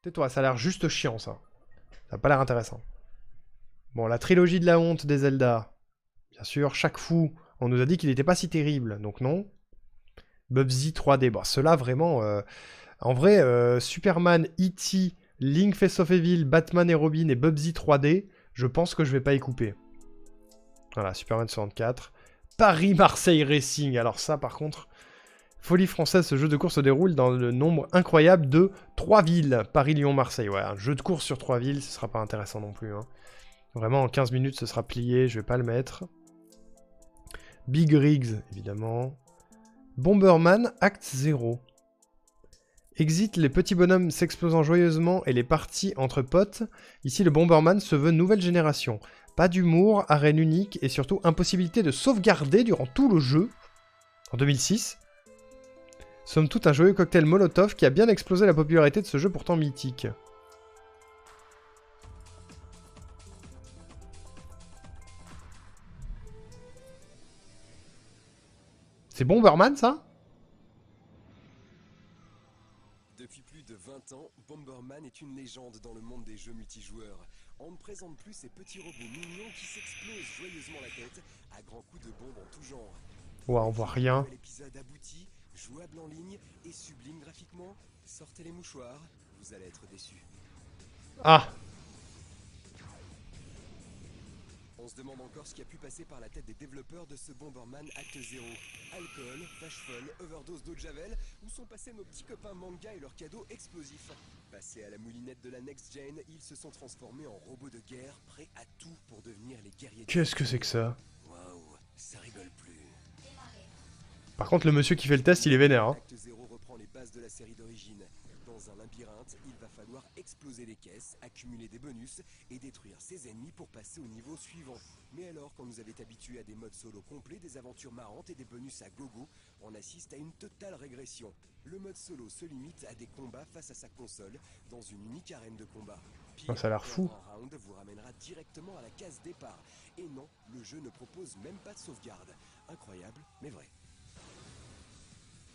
Tais-toi, ça a l'air juste chiant, ça. Ça a pas l'air intéressant. Bon, la trilogie de la honte des Zelda. Bien sûr, chaque fou, on nous a dit qu'il n'était pas si terrible, donc non. Bubsy 3D, bon, ceux-là, vraiment... En vrai, Superman, E.T., Link Face of Evil, Batman et Robin et Bubsy 3D, je pense que je vais pas y couper. Voilà, Superman 64. Paris-Marseille Racing, alors ça, par contre... Folie française, ce jeu de course se déroule dans le nombre incroyable de 3 villes. Paris, Lyon, Marseille. Ouais, un jeu de course sur 3 villes, ce sera pas intéressant non plus. Hein. Vraiment, en 15 minutes, ce sera plié, je vais pas le mettre. Big Rigs, évidemment. Bomberman, acte 0. Exit, les petits bonhommes s'explosant joyeusement et les parties entre potes. Ici, le Bomberman se veut nouvelle génération. Pas d'humour, arène unique et surtout impossibilité de sauvegarder durant tout le jeu. En 2006. Somme toute un joyeux cocktail Molotov qui a bien explosé la popularité de ce jeu pourtant mythique. C'est Bomberman, ça? Depuis plus de 20 ans, Bomberman est une légende dans le monde des jeux multijoueurs. On ne présente plus ces petits robots mignons qui s'explosent joyeusement la tête à grands coups de bombes en tout genre. Vous Ouah, on voulez voit vivre un rien. nouvel épisode abouti, jouable en ligne et sublime graphiquement? Sortez les mouchoirs, vous allez être déçus. Ah! On se demande encore ce qui a pu passer par la tête des développeurs de ce Bomberman Acte 0. Alcool, vache folle, overdose d'eau de javel, où sont passés nos petits copains manga et leurs cadeaux explosifs? Passés à la moulinette de la next gen, ils se sont transformés en robots de guerre, prêts à tout pour devenir les guerriers du Qu'est-ce que futur. c'est que ça? Waouh, ça rigole plus. Par contre, le monsieur qui fait le test, il est vénère. Hein. Acte 0 reprend les bases de la série d'origine. Dans un labyrinthe, il va falloir exploser les caisses, accumuler des bonus et détruire ses ennemis pour passer au niveau suivant. Mais alors, quand nous avait habitués à des modes solo complets, des aventures marrantes et des bonus à gogo, on assiste à une totale régression. Le mode solo se limite à des combats face à sa console, dans une unique arène de combat. Oh, Pire, ça a l'air un fou. grand round vous ramènera directement à la case départ. Et non, le jeu ne propose même pas de sauvegarde. Incroyable, mais vrai.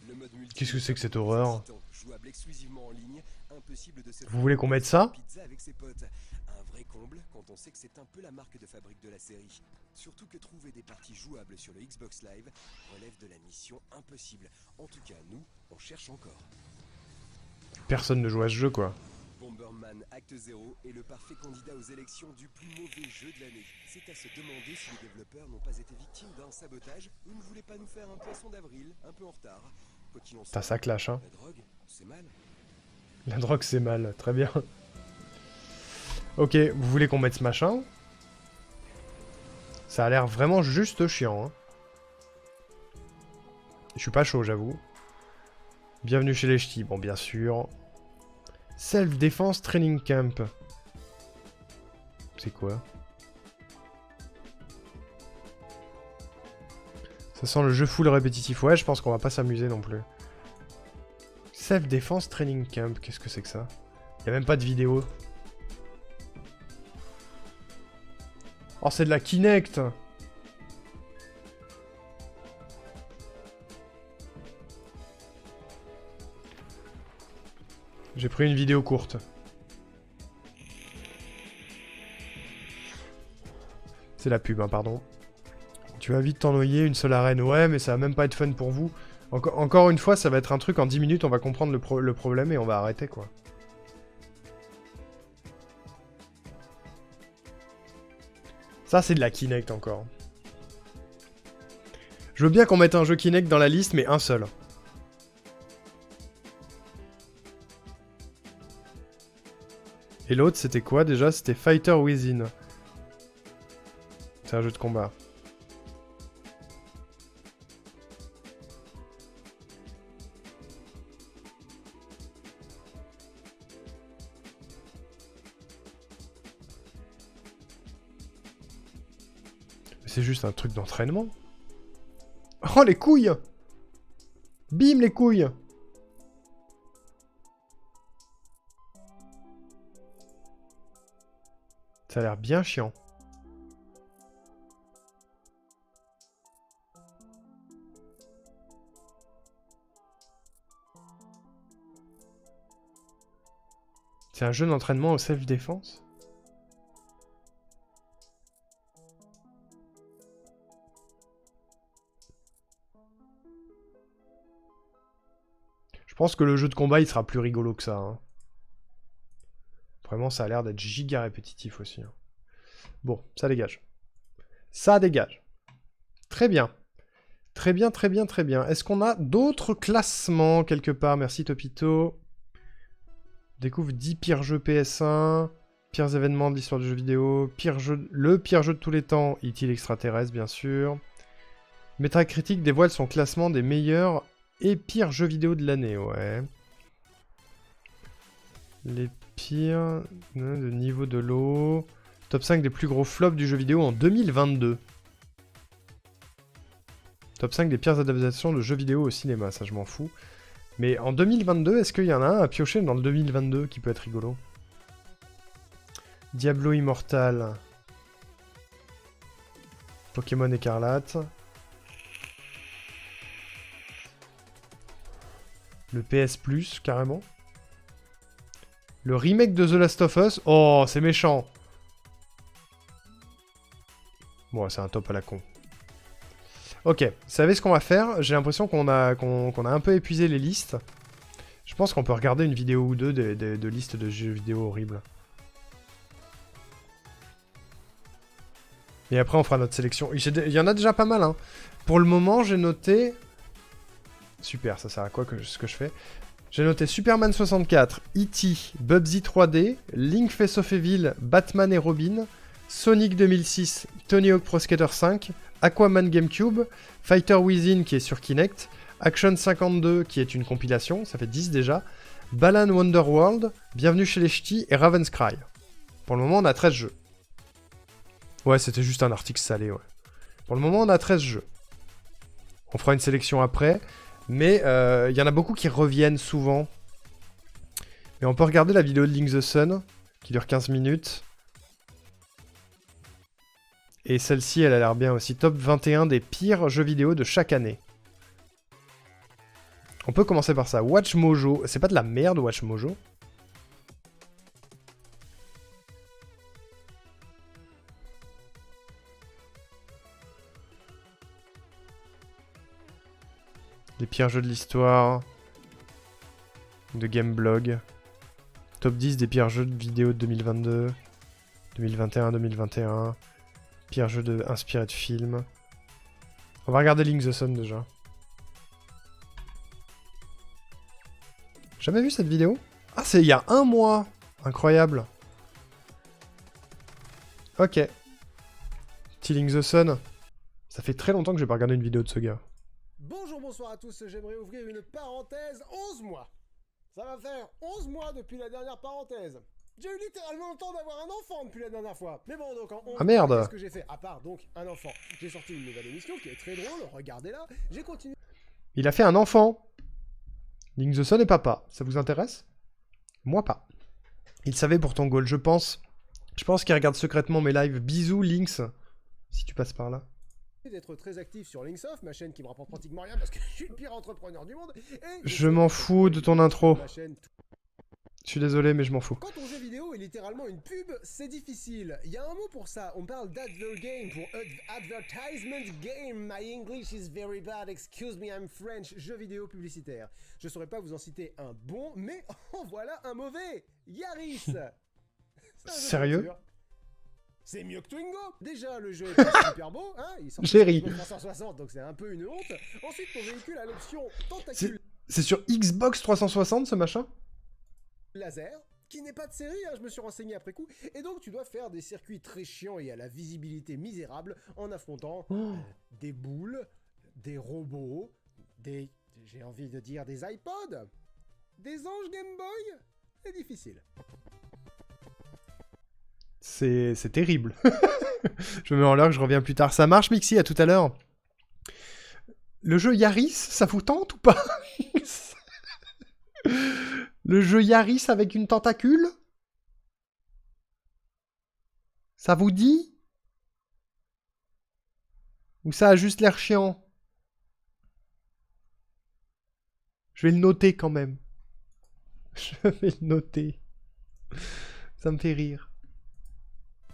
Le mode multi Qu'est-ce que est c'est que encore cette plus horreur? excitant. Jouable exclusivement en ligne, impossible de se Vous faire voulez une qu'on mette pause ça? pizza avec ses potes. Un vrai comble quand on sait que c'est un peu la marque de fabrique de la série. Surtout que trouver des parties jouables sur le Xbox Live relève de la mission impossible. En tout cas, nous, on cherche encore. Personne ne joue à ce jeu, quoi. Bomberman Acte 0 est le parfait candidat aux élections du plus mauvais jeu de l'année. C'est à se demander si les développeurs n'ont pas été victimes d'un sabotage ou ne voulaient pas nous faire un poisson d'avril, un peu en retard. Quoi qu'il en T'as soit, ça clash, hein. la drogue, c'est mal. La drogue, c'est mal. Très bien. Ok, vous voulez qu'on mette ce machin? Ça a l'air vraiment juste chiant, hein. Je suis pas chaud, j'avoue. Bienvenue chez les ch'tis, bon, bien sûr. Self-Defense Training Camp. C'est quoi? Ça sent le jeu full répétitif. Ouais, je pense qu'on va pas s'amuser non plus. Self-Defense Training Camp, qu'est-ce que c'est que ça? Y a même pas de vidéo. Oh, c'est de la Kinect! J'ai pris une vidéo courte. C'est la pub, hein, pardon. Tu vas vite t'ennoyer, une seule arène. Ouais, mais ça va même pas être fun pour vous. Encore une fois, ça va être un truc en 10 minutes, on va comprendre le problème et on va arrêter, quoi. Ça, c'est de la Kinect encore. Je veux bien qu'on mette un jeu Kinect dans la liste, mais un seul. Et l'autre, c'était quoi déjà? C'était Fighter Within. C'est un jeu de combat. C'est juste un truc d'entraînement. Oh, les couilles! Bim, les couilles! Ça a l'air bien chiant. C'est un jeu d'entraînement au self-défense? Je pense que le jeu de combat, il sera plus rigolo que ça. Hein. Vraiment, ça a l'air d'être giga répétitif aussi. Hein. Bon, ça dégage. Ça dégage. Très bien. Très bien, très bien, très bien. Est-ce qu'on a d'autres classements quelque part? Merci Topito. Découvre 10 pires jeux PS1, pires événements de l'histoire du jeu vidéo, le pire jeu de tous les temps, E.T. l'extraterrestre, bien sûr. Metacritic dévoile son classement des meilleurs et pires jeux vidéo de l'année, ouais. Les pires de niveau de l'eau. Top 5 des plus gros flops du jeu vidéo en 2022. Top 5 des pires adaptations de jeux vidéo au cinéma, ça je m'en fous. Mais en 2022, est-ce qu'il y en a un à piocher dans le 2022 qui peut être rigolo? Diablo Immortal. Pokémon Écarlate. Le PS Plus, carrément. Le remake de The Last of Us. Oh, c'est méchant. Bon, c'est un top à la con. Ok, vous savez ce qu'on va faire? J'ai l'impression qu'on a un peu épuisé les listes. Je pense qu'on peut regarder une vidéo ou deux de listes de jeux vidéo horribles. Et après, on fera notre sélection. Il y en a déjà pas mal, hein. Pour le moment, j'ai noté... Super, ça sert à quoi ce que je fais? J'ai noté Superman 64, E.T., Bubsy 3D, Link Face of Evil, Batman et Robin, Sonic 2006, Tony Hawk Pro Skater 5, Aquaman GameCube, Fighter Within qui est sur Kinect, Action 52 qui est une compilation, ça fait 10 déjà, Balan Wonderworld, Bienvenue chez les Ch'tis et Raven's Cry. Pour le moment, on a 13 jeux. Ouais, c'était juste un article salé, ouais. Pour le moment, on a 13 jeux. On fera une sélection après, mais il y en a beaucoup qui reviennent souvent. Mais on peut regarder la vidéo de Link the Sun, qui dure 15 minutes. Et celle-ci, elle a l'air bien aussi. Top 21 des pires jeux vidéo de chaque année. On peut commencer par ça. Watch Mojo. C'est pas de la merde, Watch Mojo? Les pires jeux de l'histoire. De Gameblog. Top 10 des pires jeux de vidéo de 2022. 2021-2021. Pire jeu inspiré de film. On va regarder Link the Sun déjà. Jamais vu cette vidéo? Ah, c'est il y a un mois! Incroyable. Ok. Petit Link the Sun. Ça fait très longtemps que j'ai pas regardé une vidéo de ce gars. Bonjour, bonsoir à tous, j'aimerais ouvrir une parenthèse. 11 mois. Ça va faire 11 mois depuis la dernière parenthèse. J'ai eu littéralement le temps d'avoir un enfant depuis la dernière fois. Mais bon, donc en 11 Ah merde! mois, qu'est-ce que j'ai fait? À part donc un enfant. J'ai sorti une nouvelle émission qui est très drôle, regardez-la. J'ai continué. Il a fait un enfant. Link the Sun et papa. Ça vous intéresse? Moi pas. Il savait pour ton goal, je pense. Je pense qu'il regarde secrètement mes lives. Bisous, Lynx. Si tu passes par là. D'être très actif sur Linksoft, ma chaîne qui me rapporte pratiquement rien parce que je suis le pire entrepreneur du monde. Et Je m'en fous de ton intro. ma chaîne. Je suis désolé, mais je m'en fous. Quand ton jeu vidéo est littéralement une pub, c'est difficile. Il y a un mot pour ça. On parle d'advergame pour advertisement game. My English is very bad. Excuse me, I'm French. Jeu vidéo publicitaire. Je saurais pas vous en citer un bon, mais en voilà un mauvais. Yaris. Sérieux? C'est mieux que Twingo. Déjà, le jeu est pas super beau, hein. Il sort J'ai ri. 360, donc c'est un peu une honte. Ensuite, ton véhicule a l'option tentacule C'est sur Xbox 360 ce machin? laser, qui n'est pas de série, hein, je me suis renseigné après coup, et donc tu dois faire des circuits très chiants et à la visibilité misérable en affrontant des boules, des robots, j'ai envie de dire des iPods, des anges Game Boy, c'est difficile. C'est terrible. Je me mets en l'air que je reviens plus tard. Ça marche, Mixi, à tout à l'heure. Le jeu Yaris, ça vous tente ou pas? Le jeu Yaris avec une tentacule? Ça vous dit? Ou ça a juste l'air chiant? Je vais le noter quand même. Je vais le noter. Ça me fait rire.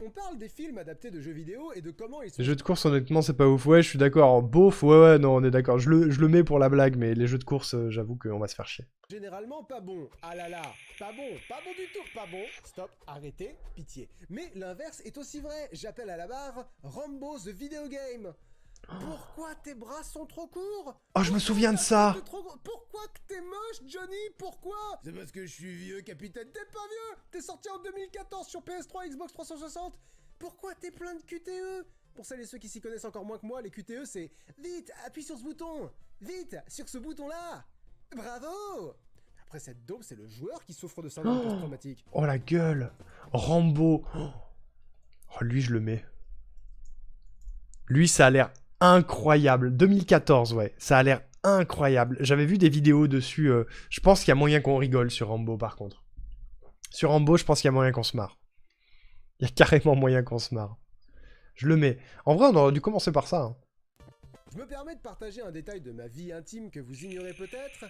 On parle des films adaptés de jeux vidéo et de comment ils sont Les jeux de course, honnêtement, c'est pas ouf. Ouais, je suis d'accord. Beauf, ouais, non, on est d'accord. Je le mets pour la blague, mais les jeux de course, j'avoue qu'on va se faire chier. généralement pas bons. Ah là là, pas bon du tout, pas bon. Stop, arrêtez, pitié. Mais l'inverse est aussi vrai. J'appelle à la barre Rambo the Video Game. Pourquoi tes bras sont trop courts? Oh, je me souviens de ça. Pourquoi que t'es moche, Johnny? Pourquoi? C'est parce que je suis vieux, capitaine. T'es pas vieux. T'es sorti en 2014 sur PS3, Xbox 360. Pourquoi t'es plein de QTE? Pour celles et ceux qui s'y connaissent encore moins que moi, les QTE, c'est vite, appuie sur ce bouton. Vite, sur ce bouton-là. Bravo. Après cette dope, c'est le joueur qui souffre de syndrome post-traumatique. Oh la gueule. Rambo. Oh, lui, je le mets. Lui, ça a l'air incroyable. 2014, ouais. Ça a l'air incroyable. J'avais vu des vidéos dessus. Je pense qu'il y a moyen qu'on rigole sur Rambo, par contre. Sur Rambo, je pense qu'il y a moyen qu'on se marre. Il y a carrément moyen qu'on se marre. Je le mets. En vrai, on aurait dû commencer par ça. Hein. Je me permets de partager un détail de ma vie intime que vous ignorez peut-être.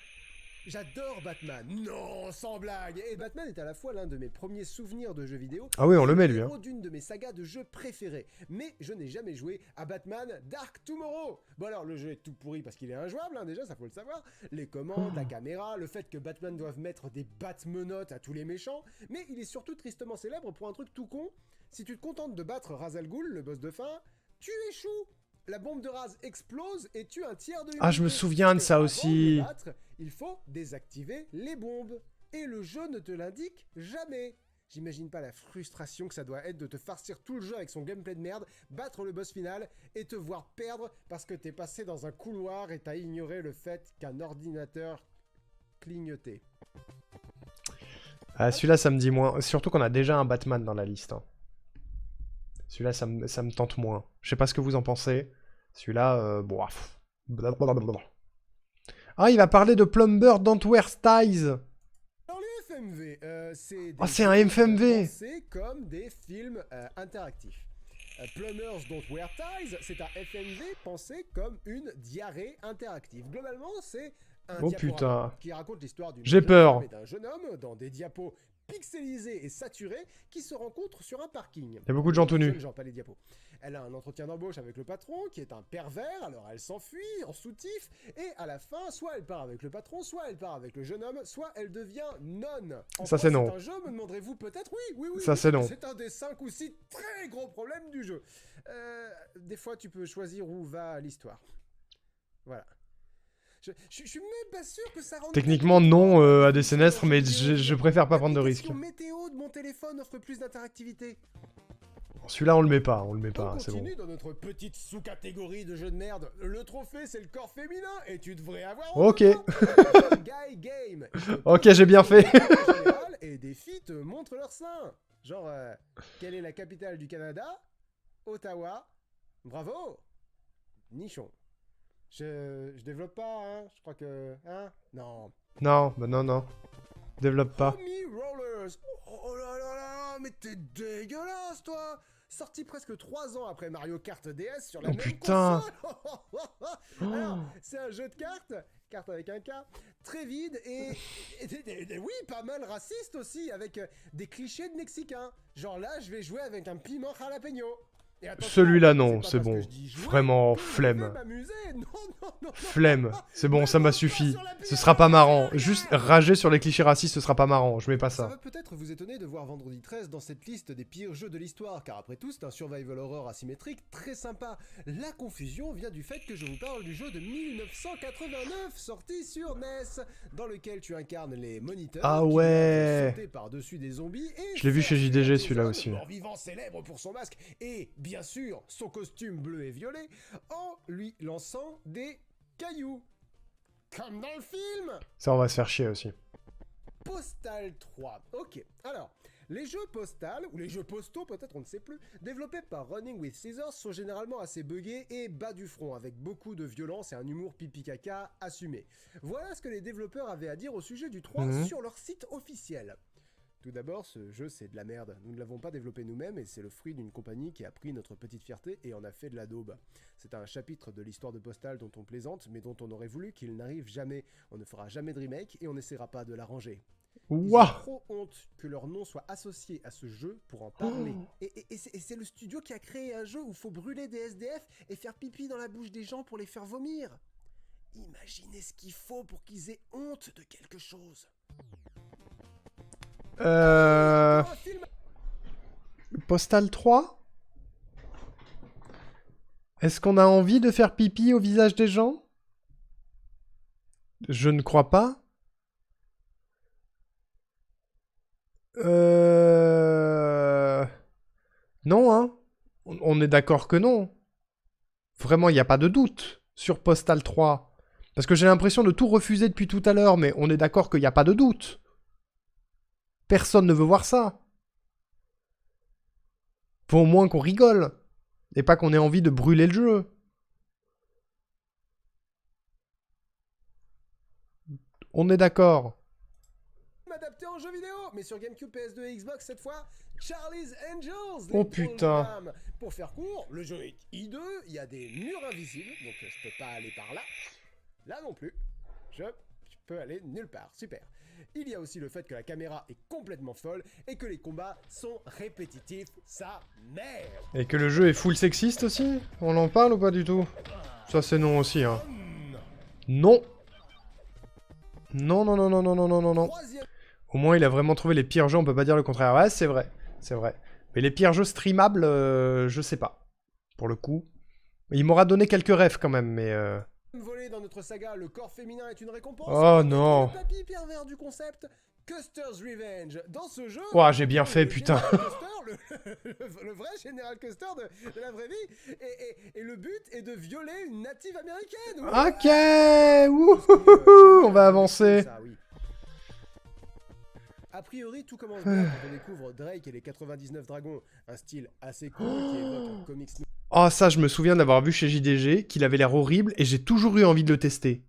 J'adore Batman. Non, sans blague. Et Batman est à la fois l'un de mes premiers souvenirs de jeux vidéo. Ah oui, on le met, lui. Et Hein. héros d'une de mes sagas de jeux préférées. Mais je n'ai jamais joué à Batman Dark Tomorrow. Bon alors, le jeu est tout pourri parce qu'il est injouable, hein, déjà, ça faut le savoir. Les commandes, la caméra, le fait que Batman doive mettre des Batmenottes à tous les méchants. Mais il est surtout tristement célèbre pour un truc tout con. Si tu te contentes de battre Ra's al Ghul, le boss de fin, tu échoues. La bombe de Raz explose et tue un tiers de l'unité. Ah, je me souviens de ça Avant aussi. de le battre, il faut désactiver les bombes. Et le jeu ne te l'indique jamais. J'imagine pas la frustration que ça doit être de te farcir tout le jeu avec son gameplay de merde, battre le boss final et te voir perdre parce que t'es passé dans un couloir et t'as ignoré le fait qu'un ordinateur clignotait. Ah, celui-là, ça me dit moins. Surtout qu'on a déjà un Batman dans la liste. Hein. Celui-là, ça me tente moins. Je sais pas ce que vous en pensez. Celui-là, bon... blablabla. Ah, il va parler de Plumber Don't Wear Ties. Dans les FMV, c'est Ah, c'est un FMV. pensés comme des films interactifs. Plumbers Don't Wear Ties, c'est un FMV pensé comme une diarrhée interactive. Globalement, c'est un Oh, diaporama putain. qui raconte l'histoire d'une J'ai jeune peur. femme et d'un jeune homme dans des diapos pixelisés et saturés qui se rencontrent sur un parking. Il y a beaucoup de gens tout nus. Jeunes gens, pas les diapos. Elle a un entretien d'embauche avec le patron qui est un pervers, alors elle s'enfuit en soutif et à la fin, soit elle part avec le patron, soit elle part avec le jeune homme, soit elle devient nonne. En Ça, quoi c'est non. un jeu, me demanderez-vous peut-être? Oui. Ça, c'est non. C'est un des 5 ou 6 très gros problèmes du jeu. Des fois, tu peux choisir où va l'histoire. Voilà. Je suis même pas sûr que ça rende... Techniquement, non à des sénestres, mais je préfère pas prendre de risques. L'application météo de mon téléphone offre plus d'interactivité. Celui-là, on le met pas, On c'est bon. continue dans notre petite sous-catégorie de jeux de merde. Le trophée, c'est le corps féminin et tu devrais avoir... Ok. Guy Game. Ok, j'ai bien fait. En général, et des filles te montrent leur sein. Genre, quelle est la capitale du Canada? Ottawa. Bravo. Nichon. Je développe pas, hein. Je crois que... Hein? Non. Non, bah non. Développe pas. Homie Rollers. Oh là là là, mais t'es dégueulasse, toi. Sorti presque 3 ans après Mario Kart DS sur la Oh, même putain. console. Alors, c'est un jeu de cartes avec un K, très vide et oui, pas mal raciste aussi, avec des clichés de Mexicains. Genre là, je vais jouer avec un piment jalapeno. Et attention, Celui-là, non, pas c'est parce bon. que je dis jouer Vraiment, que je vais flemme. m'amuser. Non. Flemme. C'est bon, ça m'a Me suffi. sur la Ce sera pas pierre, marrant. regarde. Juste rager sur les clichés racistes, ce sera pas marrant. Je mets pas Ça va ça. peut-être vous étonner de voir Vendredi 13 dans cette liste des pires jeux de l'histoire, car après tout, c'est un survival horror asymétrique très sympa. La confusion vient du fait que je vous parle du jeu de 1989, sorti sur NES, dans lequel tu incarnes les moniteurs Ah qui ouais. doivent sauter par-dessus des zombies et Je l'ai vu faire chez fuir JDG, des celui-là hommes, aussi. mort-vivant célèbre pour son masque et, bien sûr, son costume bleu et violet, en lui lançant des cailloux. Comme dans le film. Ça, on va se faire chier aussi. Postal 3. Ok, alors, les jeux postales, ou les jeux postaux peut-être, on ne sait plus, développés par Running with Scissors sont généralement assez buggés et bas du front, avec beaucoup de violence et un humour pipi-caca assumé. Voilà ce que les développeurs avaient à dire au sujet du 3 sur leur site officiel. Tout d'abord, ce jeu c'est de la merde. Nous ne l'avons pas développé nous-mêmes et c'est le fruit d'une compagnie qui a pris notre petite fierté et en a fait de la daube. C'est un chapitre de l'histoire de Postal dont on plaisante mais dont on aurait voulu qu'il n'arrive jamais. On ne fera jamais de remake et on n'essaiera pas de l'arranger. Ils ont Ouah. trop honte que leur nom soit associé à ce jeu pour en parler. Et c'est le studio qui a créé un jeu où il faut brûler des SDF et faire pipi dans la bouche des gens pour les faire vomir. Imaginez ce qu'il faut pour qu'ils aient honte de quelque chose. Euh... Un film Postal 3? Est-ce qu'on a envie de faire pipi au visage des gens? Je ne crois pas. Non, hein. On est d'accord que non. Vraiment, il n'y a pas de doute sur Postal 3. Parce que j'ai l'impression de tout refuser depuis tout à l'heure, mais on est d'accord qu'il n'y a pas de doute. Personne ne veut voir ça. Faut au moins qu'on rigole. Et pas qu'on ait envie de brûler le jeu. On est d'accord. adapté en jeu vidéo, mais sur GameCube, PS2 et Xbox cette fois, Charlie's Angels. Oh putain. Pour faire court, le jeu est hideux, il y a des murs invisibles, donc je peux pas aller par là. Là non plus, je peux aller nulle part, super. Il y a aussi le fait que la caméra est complètement folle et que les combats sont répétitifs, sa mère. Et que le jeu est full sexiste aussi? On en parle ou pas du tout? Ça c'est non aussi, hein. Non. Non, non, non, non, non, non, non, non, non. Au moins il a vraiment trouvé les pires jeux, on peut pas dire le contraire. Ouais, c'est vrai, c'est vrai. Mais les pires jeux streamables, je sais pas. Pour le coup. Il m'aura donné quelques rêves quand même, mais... Volé dans notre saga, le corps féminin est une récompense. Oh non. Le tapis pervers du concept, Custer's Revenge. Dans ce jeu... Ouah, j'ai bien fait, putain. Le vrai Général Custer de la vraie vie. Et le but est de violer une native américaine. Ok. Wouhouhou. On va avancer. Ça, oui. A priori, tout commence bien quand on découvre Drake et les 99 dragons. Un style assez cool qui évoque un comics... Oh, ça, je me souviens de l'avoir vu chez JDG, qu'il avait l'air horrible, et j'ai toujours eu envie de le tester.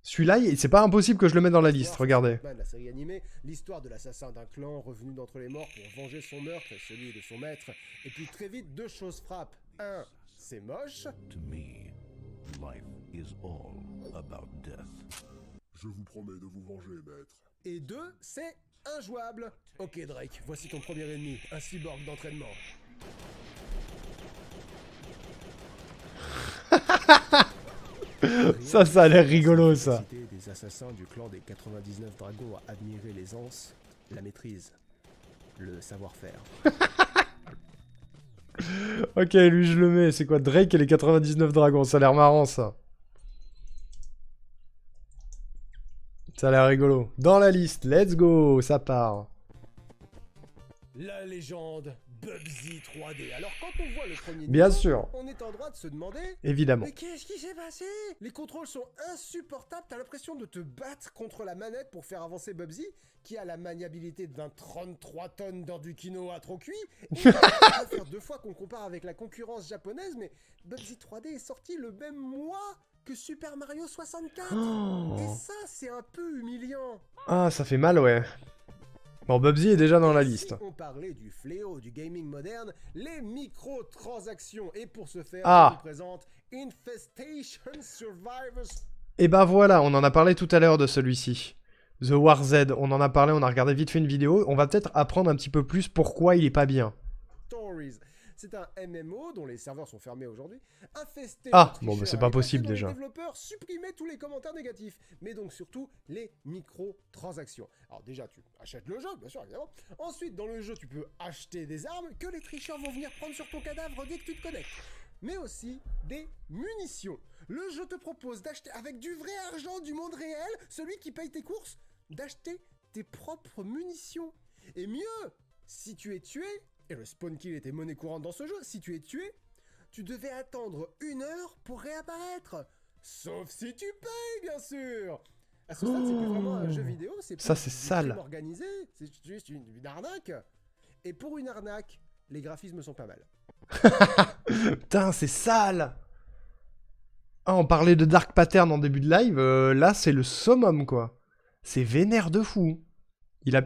Celui-là, c'est pas impossible que je le mette dans la liste, regardez. La série animée, l'histoire de l'assassin d'un clan revenu d'entre les morts pour venger son meurtre et celui de son maître. Et puis très vite, deux choses frappent. Un, c'est moche. To me, life is all about death. Je vous promets de vous venger, maître. Et deux, c'est injouable. Ok Drake, voici ton premier ennemi, un cyborg d'entraînement. Ça a l'air rigolo, ça. Des assassins du clan des 99 dragons à admirer l'aisance, la maîtrise, le savoir-faire. Ok, lui je le mets. C'est quoi, Drake et les 99 dragons? Ça a l'air marrant, ça. Ça a l'air rigolo. Dans la liste, let's go, ça part. La légende Bubsy 3D. Alors quand on voit le premier Bien niveau, sûr. on est en droit de se demander... Évidemment. Mais qu'est-ce qui s'est passé? Les contrôles sont insupportables, t'as l'impression de te battre contre la manette pour faire avancer Bubsy, qui a la maniabilité d'un 33 tonnes dans du quinoa trop cuit. Et ça va faire 2 fois qu'on compare avec la concurrence japonaise, mais Bubsy 3D est sorti le même mois que Super Mario 64. Oh. Et ça, c'est un peu humiliant. Ah, ça fait mal, ouais. Bon, Bubsy est déjà dans la Si liste. on parlait du fléau du gaming moderne, les microtransactions. Et pour ce faire, Ah. je vous présente Infestation Survivors. Et bah voilà, on en a parlé tout à l'heure de celui-ci. The War Z, on en a parlé, on a regardé vite fait une vidéo. On va peut-être apprendre un petit peu plus pourquoi il est pas bien. Stories. C'est un MMO dont les serveurs sont fermés aujourd'hui, infesté Ah, de bon, bah, tricheurs c'est pas et possible, passé dont déjà. Les développeurs supprimaient tous les commentaires négatifs, mais donc surtout les microtransactions. Alors déjà, tu achètes le jeu, bien sûr, évidemment. Ensuite, dans le jeu, tu peux acheter des armes que les tricheurs vont venir prendre sur ton cadavre dès que tu te connectes. Mais aussi des munitions. Le jeu te propose d'acheter avec du vrai argent du monde réel, celui qui paye tes courses, d'acheter tes propres munitions. Et mieux, si tu es tué, et le spawn kill était monnaie courante dans ce jeu, si tu es tué, tu devais attendre 1 heure pour réapparaître. Sauf si tu payes, bien sûr. À ce stade, c'est plus vraiment un jeu vidéo, c'est Ça, plus c'est du sale. crime organisé, c'est juste une arnaque. Et pour une arnaque, les graphismes sont pas mal. Putain, c'est sale. Ah, on parlait de Dark Pattern en début de live, là c'est le summum, quoi. C'est vénère de fou.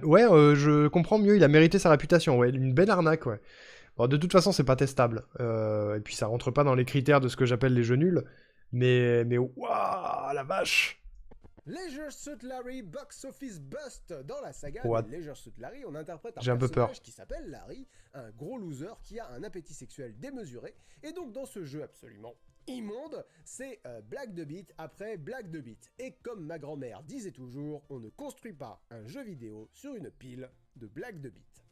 Ouais, je comprends mieux, il a mérité sa réputation, ouais, une belle arnaque, ouais. Bon, de toute façon, c'est pas testable. Et puis ça rentre pas dans les critères de ce que j'appelle les jeux nuls. Mais waouh, la vache. Leisure Suit Larry Box Office Bust. Dans la saga What? de Leisure Suit Larry, on interprète un J'ai un peu peur. personnage qui s'appelle Larry, un gros loser qui a un appétit sexuel démesuré. Et donc dans ce jeu absolument immonde, c'est Black the Beat après Black the Beat. Et comme ma grand-mère disait toujours, on ne construit pas un jeu vidéo sur une pile de Black the Beat.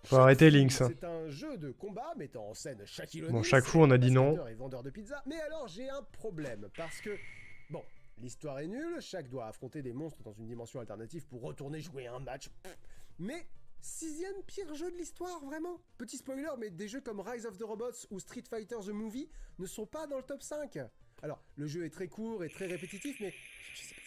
Faut arrêter Lynx. C'est un jeu de combat mettant en scène Shaquille O'Neal. Bon, chaque fois, on a dit non. Et vendeur de pizza. Mais alors, j'ai un problème parce que bon, l'histoire est nulle. Shaq doit affronter des monstres dans une dimension alternative pour retourner jouer un match. Mais 6e pire jeu de l'histoire, vraiment. Petit spoiler, mais des jeux comme Rise of the Robots ou Street Fighter The Movie ne sont pas dans le top 5. Alors, le jeu est très court et très répétitif, mais je sais pas,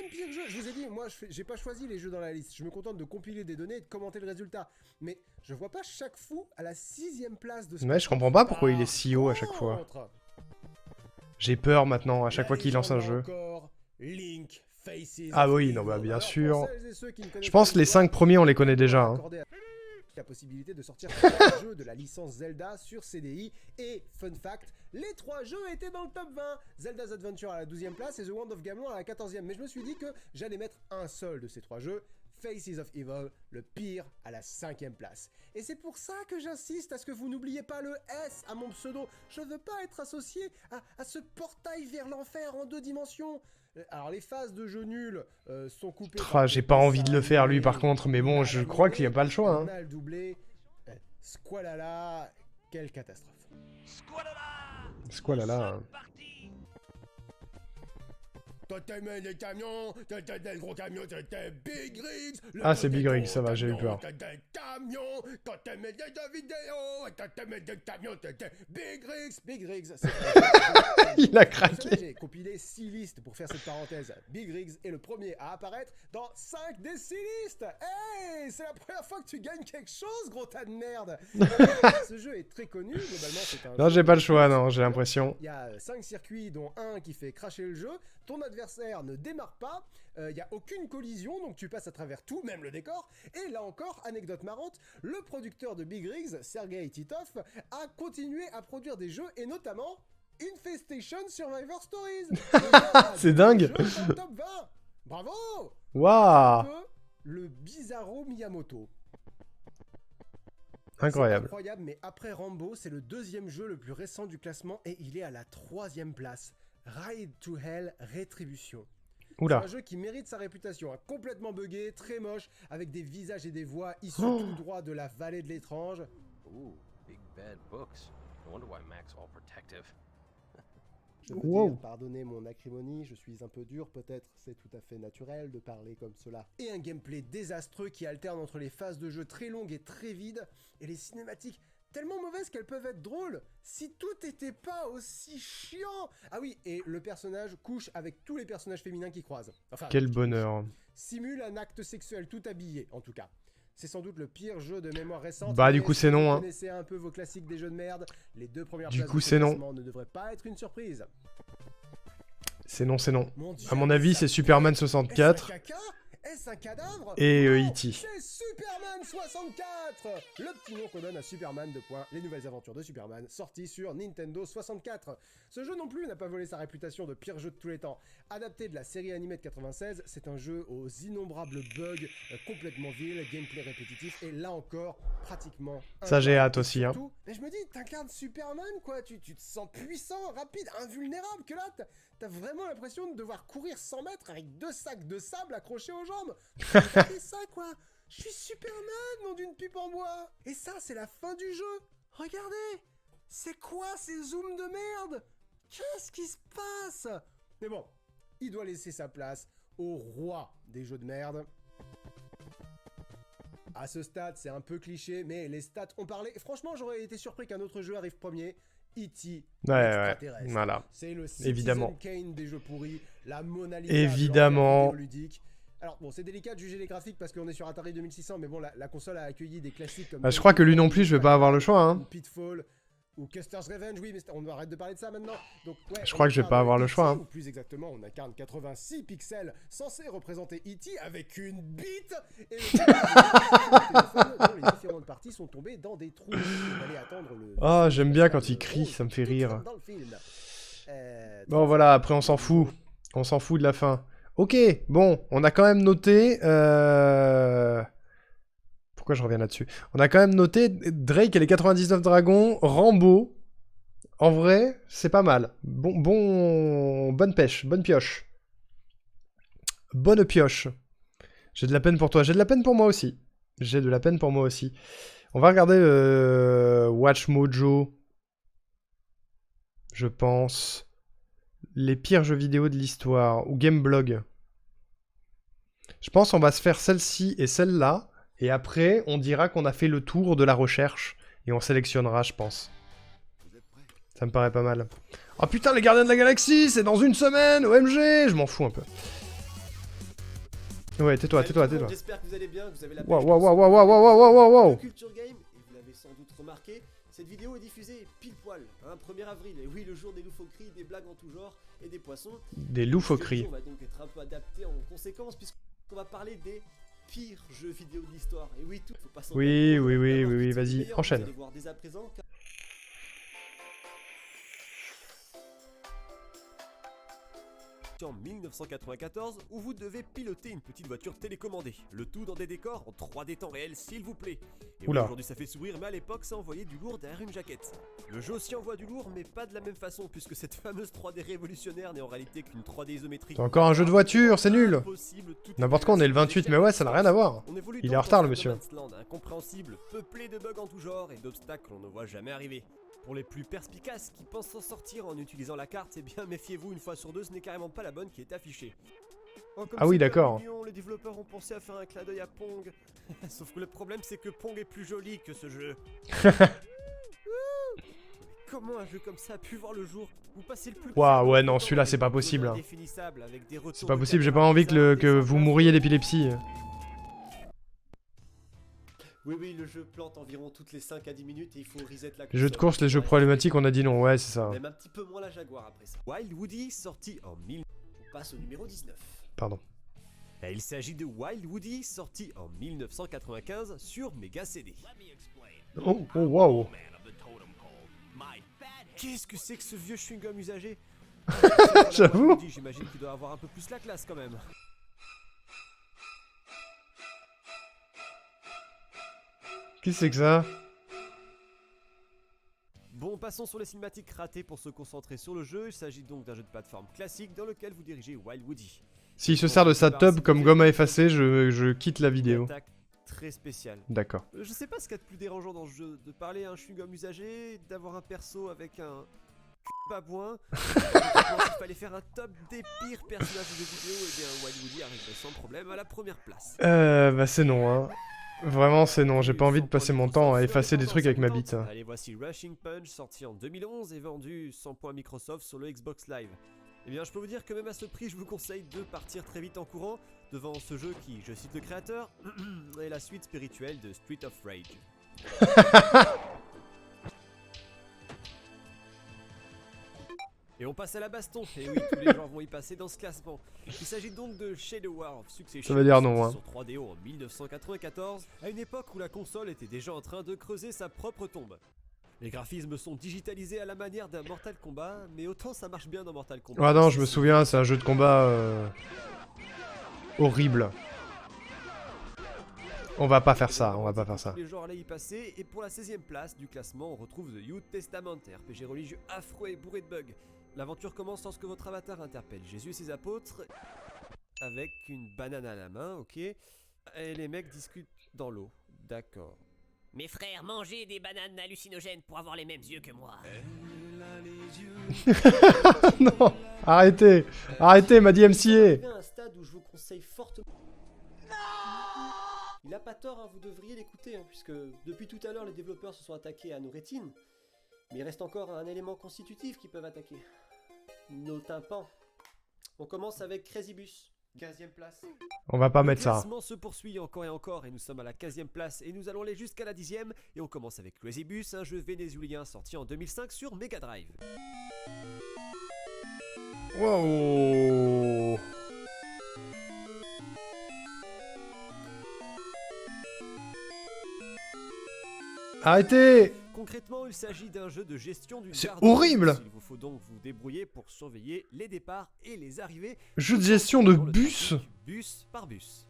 6e pire jeu. Je vous ai dit, moi, j'ai pas choisi les jeux dans la liste. Je me contente de compiler des données et de commenter le résultat. Mais je vois pas chaque fou à la 6e place de ce. Ouais, je comprends pas pourquoi il est si haut à chaque fois. Contre. J'ai peur maintenant à chaque fois qu'il lance un jeu. Encore, Link, Faces Ah of oui, Evil. non, bah bien Alors, sûr. pour celles et ceux qui ne connaissent Je pense pas que les l'histoire, 5 premiers, on les connaît déjà. Hein. accorder la possibilité de sortir 3 jeux de la licence Zelda sur CDI. Et fun fact, les 3 jeux étaient dans le top 20. Zelda's Adventure à la 12e place et The Wand of Gamelon à la 14e. Mais je me suis dit que j'allais mettre un seul de ces 3 jeux, Faces of Evil, le pire, à la 5e place. Et c'est pour ça que j'insiste à ce que vous n'oubliez pas le S à mon pseudo. Je veux pas être associé à ce portail vers l'enfer en 2 dimensions. Alors les phases de jeu nuls sont coupées. J'ai pas envie de le faire lui par contre, mais bon, je crois qu'il n'y a pas le choix. Hein. Mal doublé. Squalala, quelle catastrophe. C'est quoi là là? Toi t'aimais les camions, t'étais des gros camions, t'étais Big Rigs. Ah, c'est Big Rigs, ça va, j'ai eu peur. T'étais des camions, quand t'aimais des jeux vidéo, quand t'aimais des camions, t'étais Big Rigs. Big Rigs, c'est Il a Vous savez, craqué. j'ai compilé 6 listes pour faire cette parenthèse. Big Rigs est le premier à apparaître dans 5 des 6 listes. Hey, c'est la première fois que tu gagnes quelque chose, gros tas de merde. Ce jeu est très connu, globalement c'est un Non, jeu j'ai pas le de choix, circuits. non, j'ai l'impression. Il y a 5 circuits, dont un qui fait cracher le jeu. Ton adversaire ne démarre pas. Il n'y a aucune collision, donc tu passes à travers tout, même le décor. Et là encore, anecdote marrante, le producteur de Big Rigs, Sergei Titov, a continué à produire des jeux, et notamment Infestation Survivor Stories. C'est dingue. Le jeu dans le top 20. Bravo. Waouh. Un peu le Bizarro Miyamoto. Incroyable. C'est incroyable, mais après Rambo, c'est le 2e jeu le plus récent du classement et il est à la 3e place. Ride to Hell Rétribution. Oula. C'est un jeu qui mérite sa réputation, hein. Complètement buggé, très moche, avec des visages et des voix issus tout droit de la vallée de l'étrange. Ooh, big bad books. No wonder why Mac's all protective. Je veux Wow. dire, pardonnez mon acrimonie, je suis un peu dur peut-être, c'est tout à fait naturel de parler comme cela. Et un gameplay désastreux qui alterne entre les phases de jeu très longues et très vides, et les cinématiques tellement mauvaises qu'elles peuvent être drôles, si tout n'était pas aussi chiant. Ah oui, et le personnage couche avec tous les personnages féminins qui croisent. Enfin, Quel bonheur. simule un acte sexuel tout habillé, en tout cas. C'est sans doute le pire jeu de mémoire récente. Bah, du mais coup, si c'est vous non, hein. connaissez un peu vos classiques des jeux de merde, les 2 premières Du places coup, de ce c'est non. classement ne devraient pas être une surprise. C'est non, c'est non. Mon Dieu, À mon avis, ça c'est Superman Est-ce un 64 caca? Est-ce un cadavre? et Non, E.T. C'est Superman 64! Le petit nom qu'on donne à Superman, les nouvelles aventures de Superman, sorties sur Nintendo 64. Ce jeu non plus n'a pas volé sa réputation de pire jeu de tous les temps. Adapté de la série animée de 96, c'est un jeu aux innombrables bugs, complètement vils, gameplay répétitif, et là encore, pratiquement... Ça, j'ai injouable. hâte aussi, hein. Surtout, mais je me dis, t'incarnes Superman, quoi, tu te sens puissant, rapide, invulnérable, que là, t'as vraiment l'impression de devoir courir 100 mètres avec 2 sacs de sable accrochés aux jambes. C'est ça, quoi. Je suis Superman, nom d'une pipe en bois. Et ça, c'est la fin du jeu. Regardez. C'est quoi ces zooms de merde? Qu'est-ce qui se passe? Mais bon, il doit laisser sa place au roi des jeux de merde. À ce stade, c'est un peu cliché, mais les stats ont parlé. Franchement, j'aurais été surpris qu'un autre jeu arrive premier. E.T. Ouais, voilà. C'est le Évidemment. Citizen Kane des jeux pourris, la Mona Lisa Évidemment. de l'enfer vidéoludique. Alors bon, c'est délicat de juger les graphiques parce qu'on est sur Atari 2600, mais bon, la console a accueilli des classiques comme... Bah, je crois que lui non plus, je vais pas avoir le choix, hein. Pitfall ou Custer's Revenge, oui, mais on arrête de parler de ça maintenant. Donc, ouais, Je on crois que je vais incarne pas avoir le E.T., choix, hein. ou plus exactement, on incarne 86 pixels censés représenter E.T. avec une bite et le téléphone dont les différentes parties sont tombées dans des trous. On allait attendre le... Ah, j'aime bien quand il crie, ça me fait Tout rire. dans le film. Bon, voilà, après, on s'en fout. On s'en fout de la fin. Ok, bon, on a quand même noté... Pourquoi je reviens là-dessus? On a quand même noté Drake et les 99 dragons, Rambo. En vrai, c'est pas mal. Bonne pêche, bonne pioche. Bonne pioche. J'ai de la peine pour toi, j'ai de la peine pour moi aussi. J'ai de la peine pour moi aussi. On va regarder Watch Mojo. Je pense. Les pires jeux vidéo de l'histoire. Ou Gameblog. Je pense qu'on va se faire celle-ci et celle-là. Et après, on dira qu'on a fait le tour de la recherche. Et on sélectionnera, je pense. Ça me paraît pas mal. Oh putain, les Gardiens de la Galaxie, c'est dans une semaine, OMG. Je m'en fous un peu. Ouais, tais-toi, tais-toi, tais-toi. J'espère que vous allez bien, que vous avez la Waouh, waouh, waouh, waouh, waouh, waouh, waouh, waouh. Culture Game, et vous l'avez sans doute remarqué, cette vidéo est diffusée pile poil, un 1er avril, et oui, le jour des loufoqueries, des blagues en tout genre, et des poissons. Des loufoqueries. On va donc être un peu adapté en conséquence, puisqu'on va parler des pires jeux vidéo de l'histoire. Et oui, tout, faut pas s'en Oui, vas-y, enchaîne. Vous allez voir dès à présent, en 1994 où vous devez piloter une petite voiture télécommandée. Le tout dans des décors en 3D temps réel s'il vous plaît. Et oui, aujourd'hui ça fait sourire mais à l'époque ça envoyait du lourd derrière une jaquette. Le jeu aussi envoie du lourd mais pas de la même façon puisque cette fameuse 3D révolutionnaire n'est en réalité qu'une 3D isométrique. C'est encore un jeu de voiture, c'est nul. N'importe quoi, on est le 28 mais ouais ça n'a rien à voir. Il est en retard le monsieur. Incompréhensible, peuplé de bugs en tout genre et d'obstacles qu'on ne voit jamais arriver. Pour les plus perspicaces qui pensent s'en sortir en utilisant la carte, eh bien méfiez-vous, une fois sur deux, ce n'est carrément pas la bonne qui est affichée. Oh, ah oui, d'accord. Les développeurs ont pensé à faire un clin d'œil à Pong. Sauf que le problème, c'est que Pong est plus joli que ce jeu. Comment un jeu comme ça a pu voir le jour? Vous passez le plus... Waouh, ouais, non, celui-là, c'est pas possible. Hein. C'est pas possible, j'ai pas envie que vous mouriez d'épilepsie. Oui, le jeu plante environ toutes les 5 à 10 minutes et il faut reset la console. Les jeux de course, les jeux problématiques, on a dit non, ouais, c'est ça. Même un petit peu moins la Jaguar après ça. Wild Woody, sorti en 1000... On passe au numéro 19. Pardon. Et il s'agit de Wild Woody, sorti en 1995 sur Mega CD. Oh, waouh. Qu'est-ce que c'est que ce vieux chewing-gum usagé? J'avoue. J'imagine qu'il doit avoir un peu plus la classe quand même. Qu'est-ce que c'est que ça? Bon, passons sur les cinématiques ratées pour se concentrer sur le jeu. Il s'agit donc d'un jeu de plateforme classique dans lequel vous dirigez Wild Woody. S'il se sert de sa tub comme gomme à effacer, je quitte la vidéo. Une attaque très spéciale. D'accord. Je sais pas ce qu'il y a de plus dérangeant dans ce jeu, de parler à un chewing-gum usagé, d'avoir un perso avec un babouin. S'il fallait faire un top des pires personnages de jeux vidéo, et bien Wild Woody arriverait sans problème à la première place. Bah c'est non, hein. Vraiment, c'est non, j'ai pas envie de passer mon temps à effacer des trucs avec ma bite. Allez, voici Rushing Punch, sorti en 2011 et vendu 100 points Microsoft sur le Xbox Live. Eh bien, je peux vous dire que même à ce prix, je vous conseille de partir très vite en courant devant ce jeu qui, je cite le créateur, est la suite spirituelle de Street of Rage. Et on passe à la baston, et oui, tous les gens vont y passer dans ce classement. Il s'agit donc de Shadow War of Succession, ça veut dire non, hein. Sur 3DO en 1994, à une époque où la console était déjà en train de creuser sa propre tombe. Les graphismes sont digitalisés à la manière d'un Mortal Kombat, mais autant ça marche bien dans Mortal Kombat. Ah non, je me souviens, c'est un jeu de combat horrible. On va pas faire ça, on va pas faire ça. Les genres allaient y passer, et pour la 16e place du classement, on retrouve The New Testament, RPG religieux affreux et bourré de bugs. L'aventure commence lorsque votre avatar interpelle Jésus et ses apôtres avec une banane à la main, ok. Et les mecs discutent dans l'eau, d'accord. Mes frères, mangez des bananes hallucinogènes pour avoir les mêmes yeux que moi. Non, arrêtez, arrêtez, m'a dit MCA. Un stade où je vous conseille fortement. Il a pas tort, hein, vous devriez l'écouter, hein, puisque depuis tout à l'heure les développeurs se sont attaqués à nos rétines. Mais il reste encore un élément constitutif qu'ils peuvent attaquer. Nos tympans. On commence avec Crazy Bus, 15e place. On va pas mettre ça. Le classement se poursuit encore et encore et nous sommes à la 15e place et nous allons aller jusqu'à la 10e. Et on commence avec Crazy Bus, un jeu vénézuélien sorti en 2005 sur Mega Drive. Wow. Arrêtez. Concrètement, il s'agit d'un jeu de gestion d'une C'est gare de bus. horrible. Il vous faut donc vous débrouiller pour surveiller les départs et les arrivées. Jeu de gestion de dans le bus. trafic, bus par bus.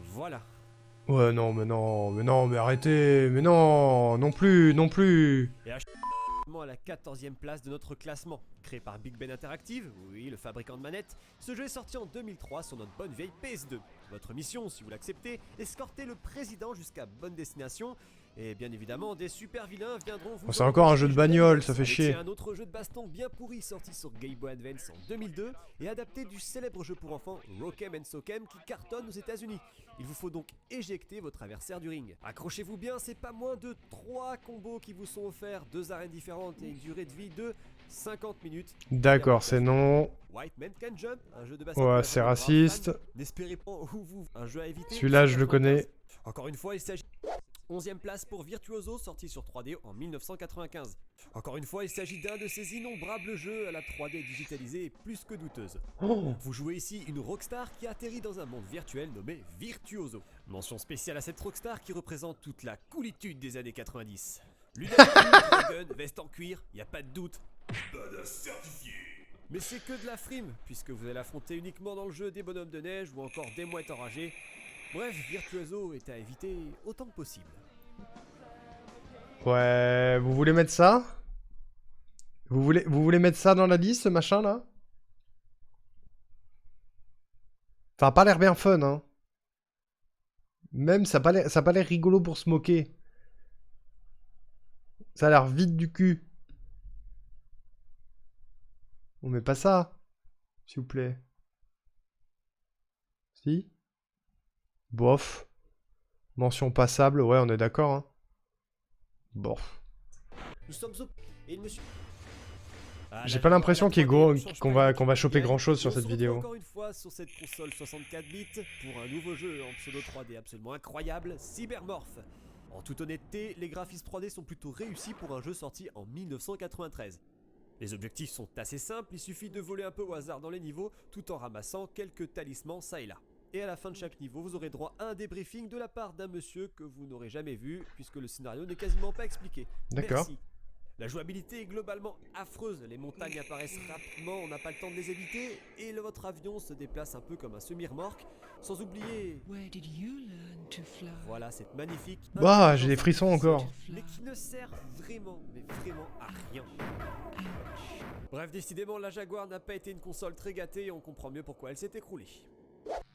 Voilà. Ouais, non, mais arrêtez. Mais non, non plus. Et à la 14e place de notre classement. Créé par Big Ben Interactive, oui, le fabricant de manettes, ce jeu est sorti en 2003 sur notre bonne vieille PS2. Votre mission, si vous l'acceptez, escorter le président jusqu'à bonne destination. Et bien évidemment, des super vilains viendront vous... Oh, c'est encore un jeu de bagnole, ça fait chier. C'est un autre jeu de baston bien pourri sorti sur Game Boy Advance en 2002 et adapté du célèbre jeu pour enfants Rock'em & Sock'em qui cartonne aux États-Unis. Il vous faut donc éjecter votre adversaire du ring. Accrochez-vous bien, c'est pas moins de 3 combos qui vous sont offerts, 2 arènes différentes et une durée de vie de 50 minutes. D'accord, c'est non. White Man Can Jump, un jeu de baston. Ouais, c'est raciste. N'espérez pas vous un jeu à éviter. Celui-là, je le connais. Encore une fois, il s'agit 11e place pour Virtuoso, sorti sur 3D en 1995. Encore une fois, il s'agit d'un de ces innombrables jeux à la 3D digitalisée et plus que douteuse. Oh. Vous jouez ici une rockstar qui atterrit dans un monde virtuel nommé Virtuoso. Mention spéciale à cette rockstar qui représente toute la coolitude des années 90. Lunettes, gun, veste en cuir, y a pas de doute. Badass certifié. Mais c'est que de la frime, puisque vous allez affronter uniquement dans le jeu des bonhommes de neige ou encore des mouettes enragées. Bref, Virtuoso est à éviter autant que possible. Ouais, vous voulez mettre ça? Vous voulez mettre ça dans la liste, ce machin là? Ça a pas l'air bien fun, hein. Même ça a pas l'air rigolo pour se moquer. Ça a l'air vide du cul. On met pas ça, s'il vous plaît. Si? Bof. Mention passable, ouais, on est d'accord, hein. Bon. Nous sommes au... Et il me... J'ai pas l'impression qu'on va choper grand chose sur cette vidéo. Encore une fois sur cette console 64 bits pour un nouveau jeu en pseudo 3D absolument incroyable, Cybermorph. En toute honnêteté, les graphismes 3D sont plutôt réussis pour un jeu sorti en 1993. Les objectifs sont assez simples, il suffit de voler un peu au hasard dans les niveaux tout en ramassant quelques talismans ça et là. Et à la fin de chaque niveau, vous aurez droit à un débriefing de la part d'un monsieur que vous n'aurez jamais vu puisque le scénario n'est quasiment pas expliqué. D'accord. Merci. La jouabilité est globalement affreuse, les montagnes apparaissent rapidement, on n'a pas le temps de les éviter, et votre avion se déplace un peu comme un semi-remorque, sans oublier... Voilà, cette magnifique... Bah, j'ai des frissons encore. Mais qui ne sert vraiment, mais vraiment à rien. Bref, décidément, la Jaguar n'a pas été une console très gâtée et on comprend mieux pourquoi elle s'est écroulée.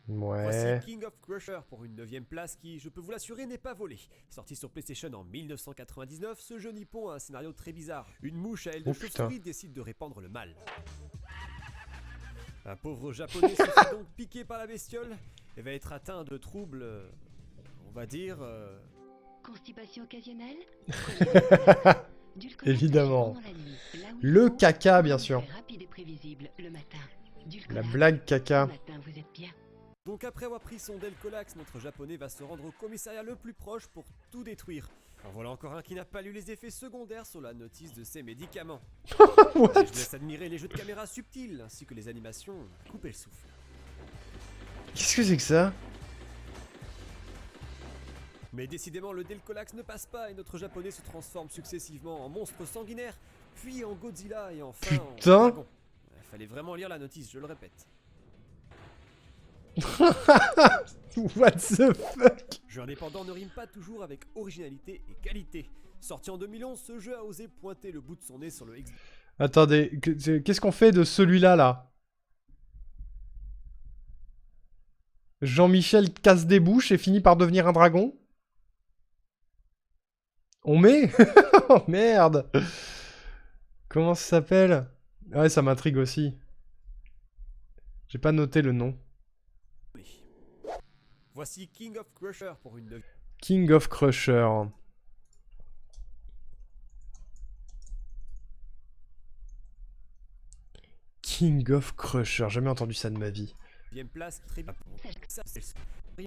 Ouais. Voici King of Crusher pour une 9ème place qui, je peux vous l'assurer, n'est pas volée. Sorti sur PlayStation en 1999, ce jeu nippon a un scénario très bizarre. Une mouche à aile de chauve-souris décide de répandre le mal. Un pauvre japonais se fait donc piquer par la bestiole et va être atteint de troubles, on va dire... Constipation occasionnelle. Évidemment. Le caca, bien sûr. La blague caca. Donc après avoir pris son Delcolax, notre japonais va se rendre au commissariat le plus proche pour tout détruire. En voilà encore un qui n'a pas lu les effets secondaires sur la notice de ses médicaments. Je vous laisse admirer les jeux de caméra subtils ainsi que les animations. Coupez le souffle. Qu'est-ce que c'est que ça? Mais décidément le Delcolax ne passe pas et notre japonais se transforme successivement en monstre sanguinaire, puis en Godzilla et enfin Putain. en dragon. Il fallait vraiment lire la notice, je le répète. What the fuck? Jeu indépendant ne rime pas toujours avec originalité et qualité. Sorti en 2011, ce jeu a osé pointer le bout de son nez sur le Xbox. Attendez, qu'est-ce qu'on fait de celui-là, là? Jean-Michel casse des bouches et finit par devenir un dragon? On met? Oh merde! Comment ça s'appelle? Ouais, ça m'intrigue aussi. J'ai pas noté le nom. Voici King of Crusher pour une... King of Crusher. King of Crusher, jamais entendu ça de ma vie. 9ème place, très bien.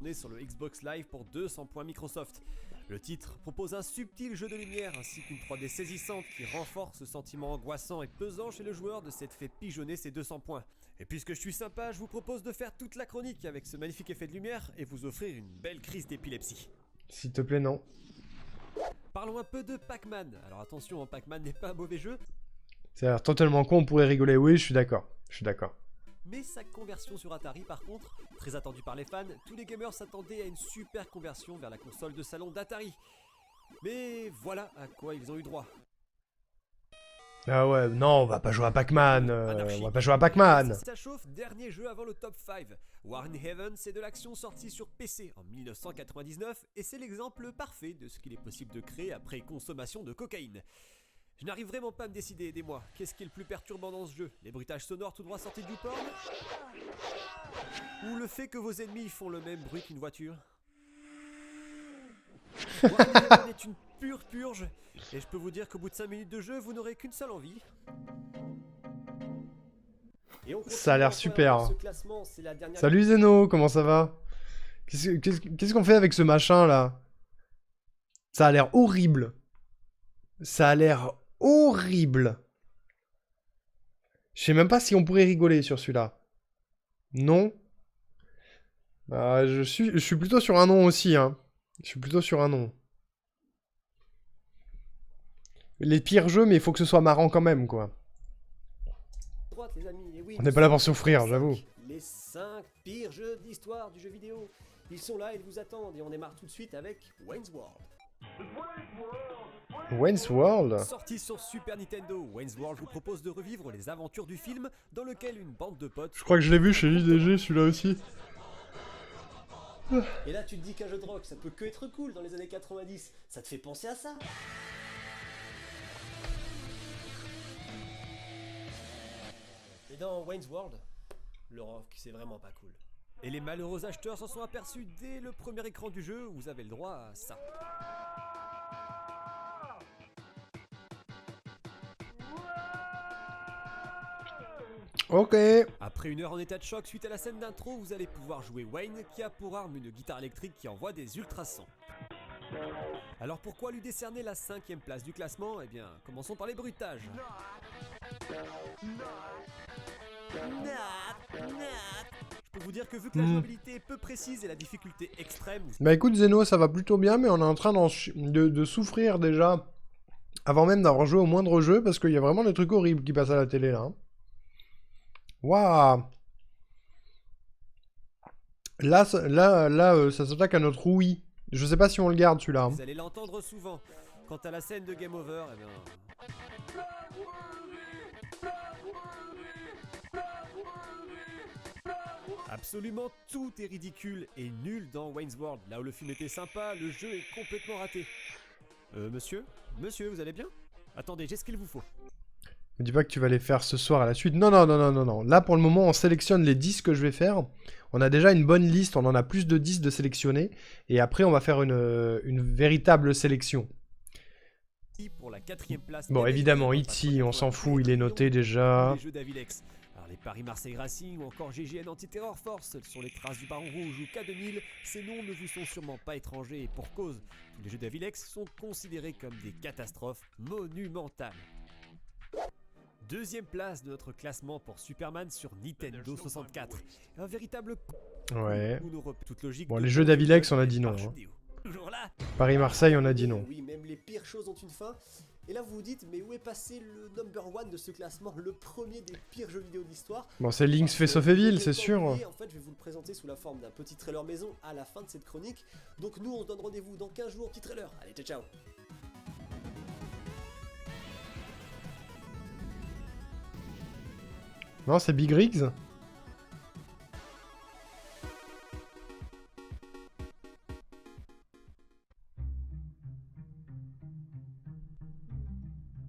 On est sur le Xbox Live pour 200 points Microsoft. Le titre propose un subtil jeu de lumière ainsi qu'une 3D saisissante qui renforce ce sentiment angoissant et pesant chez le joueur de s'être fait pigeonner ses 200 points. Et puisque je suis sympa, je vous propose de faire toute la chronique avec ce magnifique effet de lumière et vous offrir une belle crise d'épilepsie. S'il te plaît, non. Parlons un peu de Pac-Man. Alors attention, Pac-Man n'est pas un mauvais jeu, C'est l'air totalement con, on pourrait rigoler. Oui, je suis d'accord. Je suis d'accord. mais sa conversion sur Atari par contre, très attendue par les fans, tous les gamers s'attendaient à une super conversion vers la console de salon d'Atari. Mais voilà à quoi ils ont eu droit. Ah ouais, non, on va pas jouer à Pac-Man. Anarchie. On va pas jouer à Pac-Man. Ça chauffe, dernier jeu avant le top 5. War in Heaven, c'est de l'action sortie sur PC en 1999 et c'est l'exemple parfait de ce qu'il est possible de créer après consommation de cocaïne. Je n'arrive vraiment pas à me décider, aidez-moi. Qu'est-ce qui est le plus perturbant dans ce jeu? Les bruitages sonores tout droit sortis du porn? Ou le fait que vos ennemis font le même bruit qu'une voiture? War in Heaven est une pure purge et je peux vous dire qu'au bout de 5 minutes de jeu, vous n'aurez qu'une seule envie. Et on continue Ça a l'air encore super. dans ce classement, c'est la dernière Salut Zeno, comment ça va? Qu'est-ce qu'on fait avec ce machin là? Ça a l'air horrible. Ça a l'air horrible. Je sais même pas si on pourrait rigoler sur celui-là. Non? Bah, je suis plutôt sur un non aussi, hein. Je suis plutôt sur un non. Les pires jeux, mais il faut que ce soit marrant quand même, quoi. droite, les amis. Et oui, On n'est pas là pour souffrir, j'avoue. Les 5 pires jeux d'histoire du jeu vidéo. Ils sont là, ils vous attendent et on démarre tout de suite avec Wayne's World. Wayne's World? Sorti sur Super Nintendo, Wayne's World vous propose de revivre les aventures du film dans lequel une bande de potes... Je crois que je l'ai vu chez IDG, celui-là aussi. Et là tu te dis qu'un jeu de rock ça peut que être cool dans les années 90. Ça te fait penser à ça? Et dans Wayne's World, le rock c'est vraiment pas cool. Et les malheureux acheteurs s'en sont aperçus dès le premier écran du jeu où vous avez le droit à ça. Ok. Après une heure en état de choc suite à la scène d'intro, vous allez pouvoir jouer Wayne qui a pour arme une guitare électrique qui envoie des ultrasons. Alors pourquoi lui décerner la 5e place du classement? Eh bien, commençons par les bruitages. Je peux vous dire que vu que la jouabilité est peu précise et la difficulté extrême... Bah écoute Zeno, ça va plutôt bien, mais on est en train de souffrir déjà avant même d'avoir joué au moindre jeu, parce qu'il y a vraiment des trucs horribles qui passent à la télé là. Waouh! Là, ça s'attaque à notre Wii. Je sais pas si on le garde celui-là. Vous allez l'entendre souvent. Quant à la scène de Game Over, eh bien... Absolument tout est ridicule et nul dans Wayne's World. Là où le film était sympa, le jeu est complètement raté. Monsieur, vous allez bien? Attendez, j'ai ce qu'il vous faut. Me dis pas que tu vas les faire ce soir à la suite. Non, non, non, non, non, non. Là, pour le moment, on sélectionne les 10 que je vais faire. On a déjà une bonne liste, on en a plus de 10 de sélectionnés. Et après, on va faire une véritable sélection. Pour la 4e place. Bon, évidemment, E.T., on s'en fout, il est noté déjà. Les jeux d'Avilex. Alors les Paris-Marseille Racing ou encore GGN Anti-Terror Force sur les traces du Baron Rouge ou K2000, ces noms ne vous sont sûrement pas étrangers et pour cause. Les jeux d'Avilex sont considérés comme des catastrophes monumentales. 2e place de notre classement pour Superman sur Nintendo 64. Un véritable... Ouais. Toute logique Bon, les jeux d'Avilex, on a dit non. Hein. Toujours là. Paris-Marseille, on a dit non. Oui, même les pires choses ont une fin. Et là, vous vous dites, mais où est passé le number 1 de ce classement, le premier des pires jeux vidéo de l'histoire? Bon, c'est Link's Face of Evil, c'est sûr. En fait, je vais vous le présenter sous la forme d'un petit trailer maison à la fin de cette chronique. Donc nous, on se donne rendez-vous dans 15 jours, petit trailer. Allez, ciao, ciao. Non, c'est Big Rigs.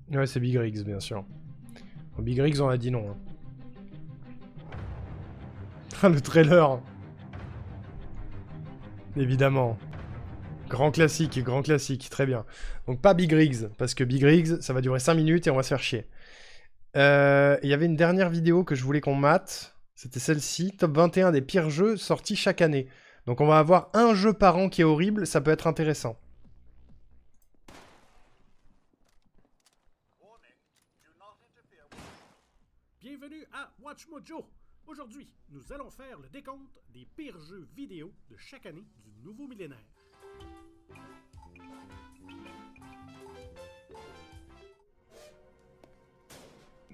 Ouais, c'est Big Rigs, bien sûr. Bon, Big Rigs, on a dit non. Hein. Ah, le trailer. Évidemment. Grand classique, très bien. Donc pas Big Rigs, parce que Big Rigs, ça va durer 5 minutes et on va se faire chier. Il y avait une dernière vidéo que je voulais qu'on mate. C'était celle-ci. Top 21 des pires jeux sortis chaque année. Donc on va avoir un jeu par an qui est horrible, ça peut être intéressant. Bienvenue à Watch Mojo. Aujourd'hui, nous allons faire le décompte des pires jeux vidéo de chaque année du nouveau millénaire.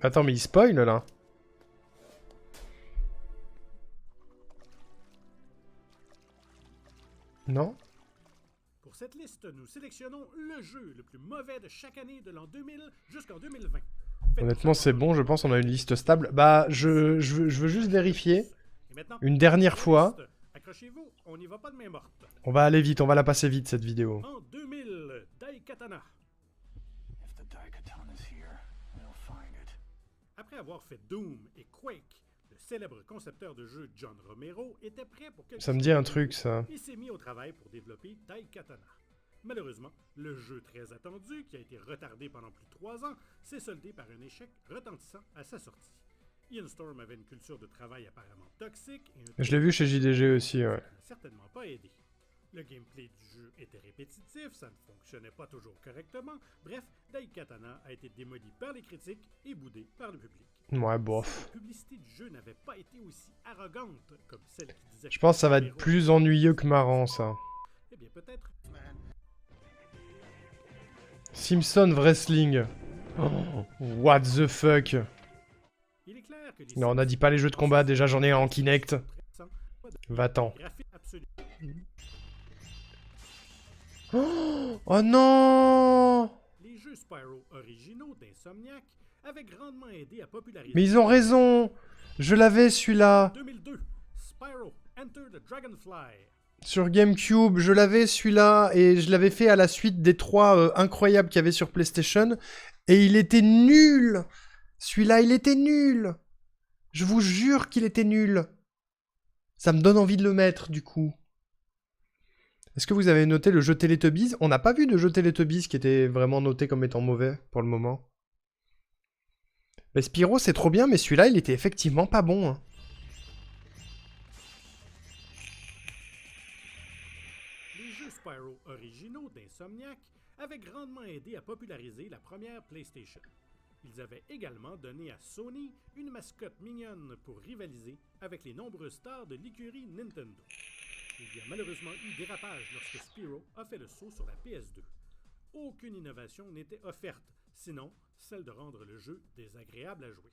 Attends, mais il spoil là. Non? Pour cette liste, nous sélectionnons le jeu le plus mauvais de chaque année de l'an 2000 jusqu'en 2020. Honnêtement, c'est bon, je pense on a une liste stable. Bah, je veux juste vérifier. Une dernière fois. Accrochez-vous, on n'y va pas de main morte. On va aller vite, on va la passer vite cette vidéo. En 2000, Daikatana. Après avoir fait Doom et Quake, le célèbre concepteur de jeu John Romero était prêt pour quelque Ça me dit un truc, ça. Il s'est mis au travail pour développer Daikatana. Malheureusement, le jeu très attendu, qui a été retardé pendant plus de 3 ans, s'est soldé par un échec retentissant à sa sortie. Ian Storm avait une culture de travail apparemment toxique et Je l'ai vu chez JDG aussi, ouais. Ça n'a certainement pas aidé. Le gameplay du jeu était répétitif, ça ne fonctionnait pas toujours correctement. Bref, Daikatana a été démoli par les critiques et boudé par le public. Ouais, bof. Si la publicité du jeu n'avait pas été aussi arrogante comme celle qui disait... Je pense que ça va être plus ennuyeux que marrant, ça. Eh bien, peut-être... Simpson Wrestling. Oh, what the fuck. Il est clair que les Non, on n'a dit pas les jeux de combat, déjà j'en ai un en Kinect. Va-t'en. Oh non! Les jeux Spyro originaux d'Insomniac avaient grandement aidé à populariser... Mais ils ont raison! Je l'avais celui-là! 2002, Spyro Enter the Dragonfly. Sur GameCube, je l'avais celui-là, et je l'avais fait à la suite des 3 incroyables qu'il y avait sur PlayStation, et il était nul! Celui-là, il était nul! Je vous jure qu'il était nul! Ça me donne envie de le mettre, du coup. Est-ce que vous avez noté le jeu Teletubbies? On n'a pas vu de jeu Teletubbies qui était vraiment noté comme étant mauvais, pour le moment. Mais Spyro, c'est trop bien, mais celui-là, il était effectivement pas bon. Hein. Les jeux Spyro originaux d'Insomniac avaient grandement aidé à populariser la première PlayStation. Ils avaient également donné à Sony une mascotte mignonne pour rivaliser avec les nombreuses stars de l'écurie Nintendo. Il y a malheureusement eu dérapage lorsque Spyro a fait le saut sur la PS2. Aucune innovation n'était offerte, sinon celle de rendre le jeu désagréable à jouer.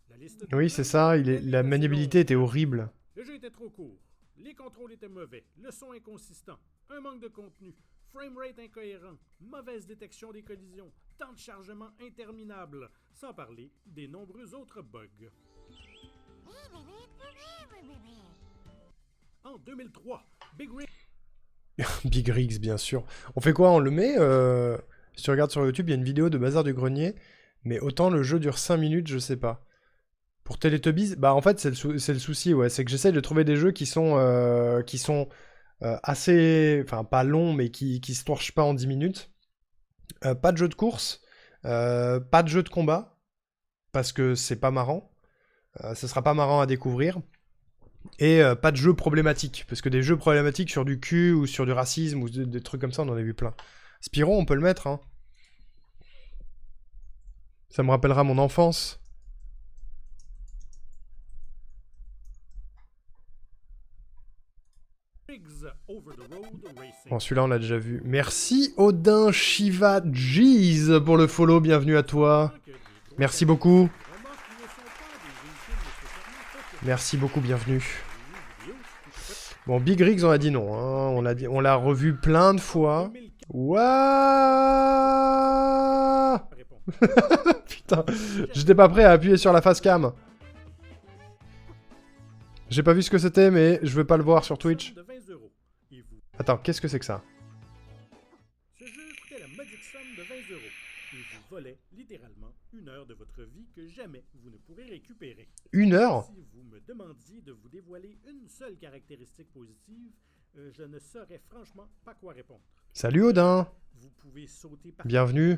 La liste oui, c'est ça, la maniabilité était horrible. Le jeu était trop court, les contrôles étaient mauvais, le son inconsistant, un manque de contenu, framerate incohérent, mauvaise détection des collisions, temps de chargement interminable, sans parler des nombreux autres bugs. En 2003, Big Rig... Big Rigs, bien sûr. On fait quoi? On le met Si tu regardes sur YouTube, il y a une vidéo de Bazar du Grenier, mais autant le jeu dure 5 minutes, je sais pas. Pour Teletubbies, bah en fait, c'est le souci, ouais, c'est que j'essaie de trouver des jeux qui sont assez... Enfin, pas longs, mais qui se torchent pas en 10 minutes. Pas de jeu de course, pas de jeu de combat, parce que c'est pas marrant. Ce sera pas marrant à découvrir. Et pas de jeux problématiques, parce que des jeux problématiques sur du cul ou sur du racisme ou des trucs comme ça, on en a vu plein. Spyro, on peut le mettre, hein. Ça me rappellera mon enfance. Bon, celui-là, on l'a déjà vu. Merci Odin Shiva Jeez pour le follow, bienvenue à toi. Merci beaucoup. Merci beaucoup, bienvenue. Bon, Big Rigs, on a dit non. Hein. On l'a revu plein de fois. Wouah. Putain, j'étais pas prêt à appuyer sur la face cam. J'ai pas vu ce que c'était, mais je veux pas le voir sur Twitch. Attends, qu'est-ce que c'est que ça? Ce jeu coûtait la modique somme de 20 € et vous volait littéralement 1 heure de votre vie que jamais vous ne pourrez récupérer. 1 heure? Si vous me demandiez de vous dévoiler une seule caractéristique positive, je ne saurais franchement pas quoi répondre. Salut Odin. Vous pouvez sauter par... Bienvenue.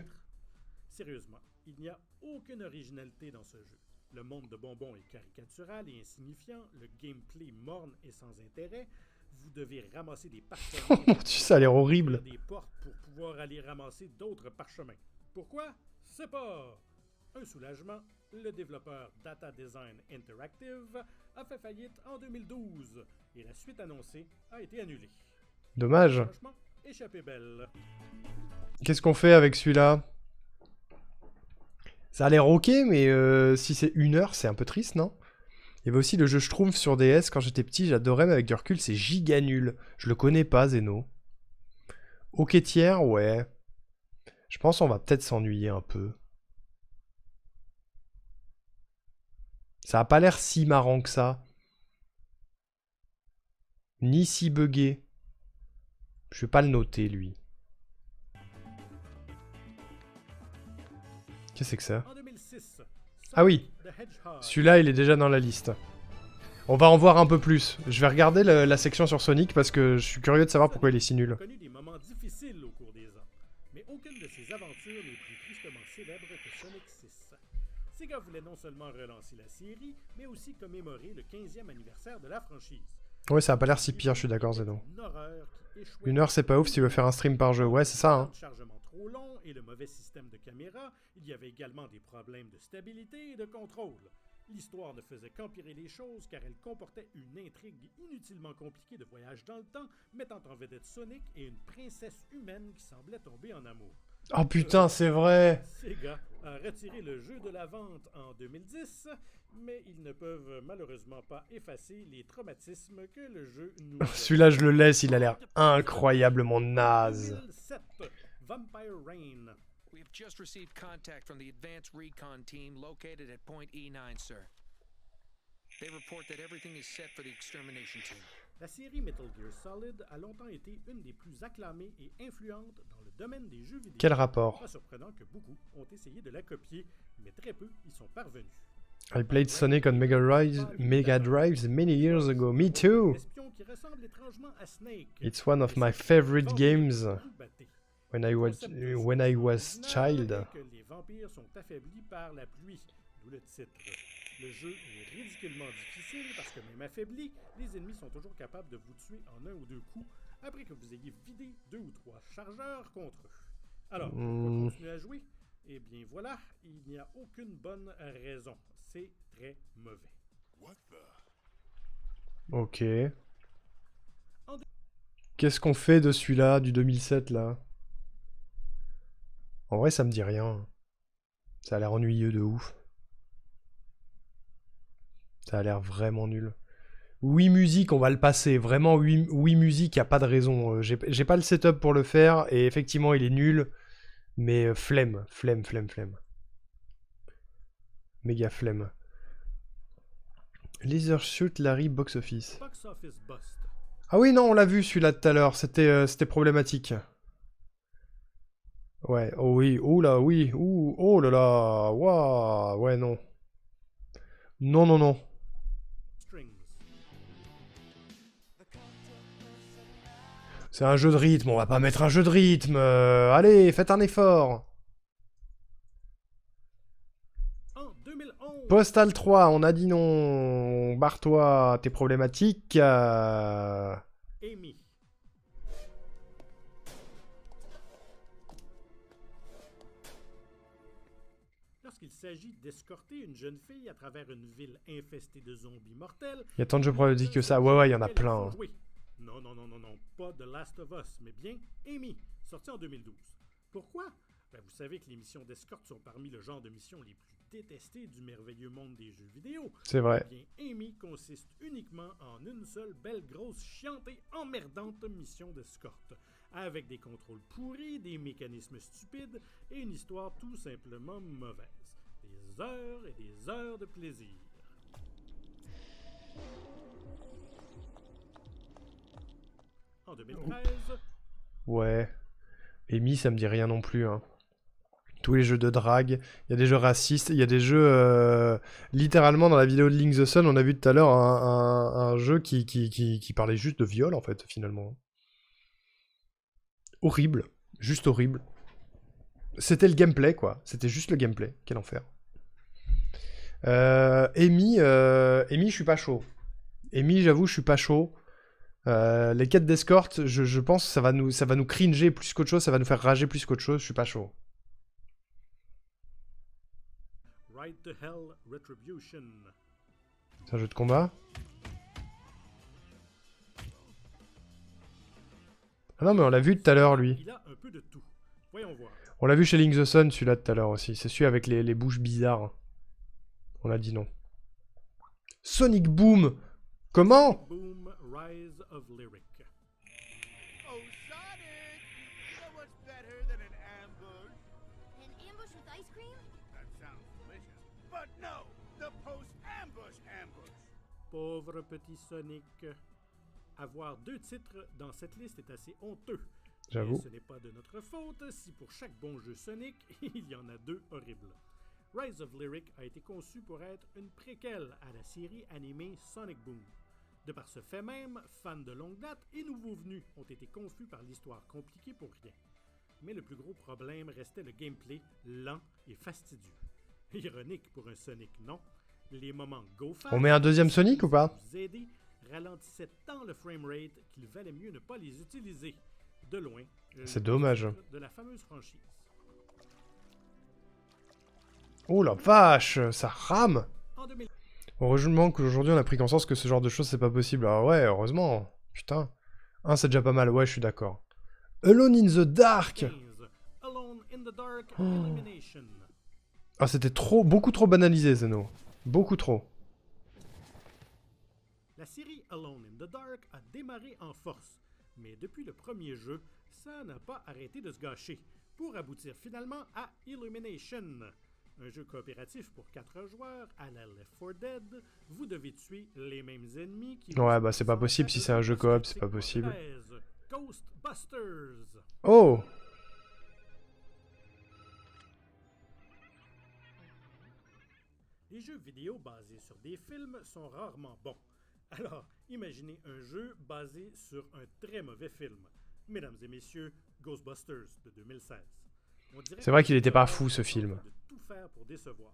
Sérieusement, il n'y a aucune originalité dans ce jeu. Le monde de bonbons est caricatural et insignifiant, le gameplay morne et sans intérêt. Vous devez ramasser des parchemins. Ça a l'air horrible. Des portes pour pouvoir aller ramasser d'autres parchemins. Pourquoi? C'est pas un soulagement. Le développeur Data Design Interactive a fait faillite en 2012 et la suite annoncée a été annulée. Dommage. Franchement, échappée belle. Qu'est-ce qu'on fait avec celui-là? Ça a l'air ok, mais si c'est 1 heure, c'est un peu triste, non? Il y avait aussi le jeu Schtroumpf sur DS quand j'étais petit, j'adorais, mais avec du recul, c'est giga nul. Je le connais pas, Zeno. Ok tiers, ouais. Je pense qu'on va peut-être s'ennuyer un peu. Ça a pas l'air si marrant que ça. Ni si buggé. Je vais pas le noter, lui. Qu'est-ce que c'est que ça? En 2006, Ah oui, the Hedgehog. celui-là, il est déjà dans la liste. On va en voir un peu plus. Je vais regarder la section sur Sonic parce que je suis curieux de savoir pourquoi il est si nul. A connu des moments difficiles au cours des ans, mais aucune de ses aventures n'est plus tristement célèbre que Sonic 6. Sega voulait non seulement relancer la série, mais aussi commémorer le 15e anniversaire de la franchise. Ouais, ça a pas l'air si pire, je suis d'accord, Zeno. Une horreur qui échouait. 1 heure, c'est pas ouf si tu veux faire un stream par jeu. Ouais, c'est ça, hein. Le chargement trop long et le mauvais système de caméra, il y avait également des problèmes de stabilité et de contrôle. L'histoire ne faisait qu'empirer les choses car elle comportait une intrigue inutilement compliquée de voyage dans le temps, mettant en vedette Sonic et une princesse humaine qui semblait tomber en amour. Oh putain, c'est vrai. Sega a retiré le jeu de la vente en 2010, mais ils ne peuvent malheureusement pas effacer les traumatismes que le jeu nous Celui-là, je le laisse, il a l'air incroyablement naze. 2007, Vampire Rain. We have just received contact from the Advanced Recon team located at Point E9, sir. They report that everything is set for the extermination team. La série Metal Gear Solid a longtemps été une des plus acclamées et influentes dans le domaine des jeux vidéo. Quel rapport? Pas surprenant que beaucoup ont essayé de la copier, mais très peu y sont parvenus. I played Sonic on Mega Drives many years ago. Me too. L'espion qui ressemble étrangement à Snake. It's one of my favorite games when I was child. Que les vampires sont affaiblis par la pluie, d'où le titre. Le jeu est ridiculement difficile parce que même affaiblis, les ennemis sont toujours capables de vous tuer en 1 ou 2 coups après que vous ayez vidé 2 ou 3 chargeurs contre eux. Alors, pourquoi continuer à jouer? Eh bien voilà, il n'y a aucune bonne raison. C'est très mauvais. Ok. Qu'est-ce qu'on fait de celui-là, du 2007, là? En vrai, ça me dit rien. Ça a l'air ennuyeux de ouf. Ça a l'air vraiment nul. Oui, musique, on va le passer. Vraiment, oui, musique, y a pas de raison. J'ai pas le setup pour le faire, et effectivement, il est nul. Mais flemme. Méga flemme. Laser Shoot Larry Box Office. Box Office Bust. Ah oui, non, on l'a vu celui-là tout à l'heure. C'était problématique. Ouais, oh oui, oh là, oui, ouh, oh là là, waouh, ouais, non. Non. C'est un jeu de rythme, on va pas mettre un jeu de rythme. Allez, faites un effort. En 2011. Postal 3, on a dit non. Barre-toi, t'es problématique. Amy. Lorsqu'il s'agit d'escorter une jeune fille à travers une ville infestée de zombies mortels... Il y a tant de jeux problématiques que ça. Ouais, il y en a plein. Non, pas The Last of Us, mais bien Amy, sorti en 2012. Pourquoi? Vous savez que les missions d'escorte sont parmi le genre de missions les plus détestées du merveilleux monde des jeux vidéo. C'est vrai. Eh bien, Amy consiste uniquement en une seule belle, grosse, chiante et emmerdante mission d'escorte, avec des contrôles pourris, des mécanismes stupides et une histoire tout simplement mauvaise. Des heures et des heures de plaisir. En 2013... Ouais. Amy, ça me dit rien non plus, hein. Tous les jeux de drague, il y a des jeux racistes, il y a des jeux... littéralement, dans la vidéo de Link the Sun, on a vu tout à l'heure un jeu qui parlait juste de viol, en fait, finalement. Horrible. Juste horrible. C'était le gameplay, quoi. C'était juste le gameplay. Quel enfer. Amy, je suis pas chaud. Amy, j'avoue, je suis pas chaud. Les quêtes d'escorte, je pense que ça va nous cringer plus qu'autre chose, ça va nous faire rager plus qu'autre chose, je suis pas chaud. Ride to Hell Retribution. C'est un jeu de combat? Ah non, mais on l'a vu tout à l'heure, lui. Il a un peu de tout. Voyons voir. On l'a vu chez Link the Sun, celui-là, tout à l'heure aussi. C'est celui avec les bouches bizarres. On a dit non. Sonic Boom. Comment? Boom, Rise of Lyric. Oh, Sonic! So what's better than an ambush? An ambush with ice cream? That sounds delicious. But no, the post-ambush ambush. Pauvre petit Sonic. Avoir 2 titres dans cette liste est assez honteux. J'avoue. Mais ce n'est pas de notre faute si pour chaque bon jeu Sonic, il y en a 2 horribles. Rise of Lyric a été conçu pour être une préquelle à la série animée Sonic Boom. De par ce fait même, fans de longue date et nouveaux venus ont été confus par l'histoire compliquée pour rien. Mais le plus gros problème restait le gameplay lent et fastidieux. Ironique pour un Sonic, non? Les moments go fast, On met un deuxième Sonic ou pas? vous aider, ralentissaient tant le framerate qu'il valait mieux ne pas les utiliser. De loin, C'est dommage. de la fameuse franchise. Oh la vache, ça rame. En 2000, Heureusement qu'aujourd'hui on a pris conscience que ce genre de choses c'est pas possible. Ah ouais, heureusement. Putain. C'est déjà pas mal, ouais, je suis d'accord. Alone in the Dark. 15, Alone in the Dark Elimination. Ah, c'était beaucoup trop banalisé, Zeno. Beaucoup trop. La série Alone in the Dark a démarré en force, mais depuis le premier jeu, ça n'a pas arrêté de se gâcher, pour aboutir finalement à Illumination. Un jeu coopératif pour 4 joueurs à la Left 4 Dead, vous devez tuer les mêmes ennemis qui... Ouais, bah c'est pas possible si c'est un jeu coop, c'est pas possible. Ghostbusters. Oh. Les jeux vidéo basés sur des films sont rarement bons. Alors, imaginez un jeu basé sur un très mauvais film. Mesdames et messieurs, Ghostbusters de 2016. C'est vrai qu'il était pas fou ce film. De tout faire pour décevoir.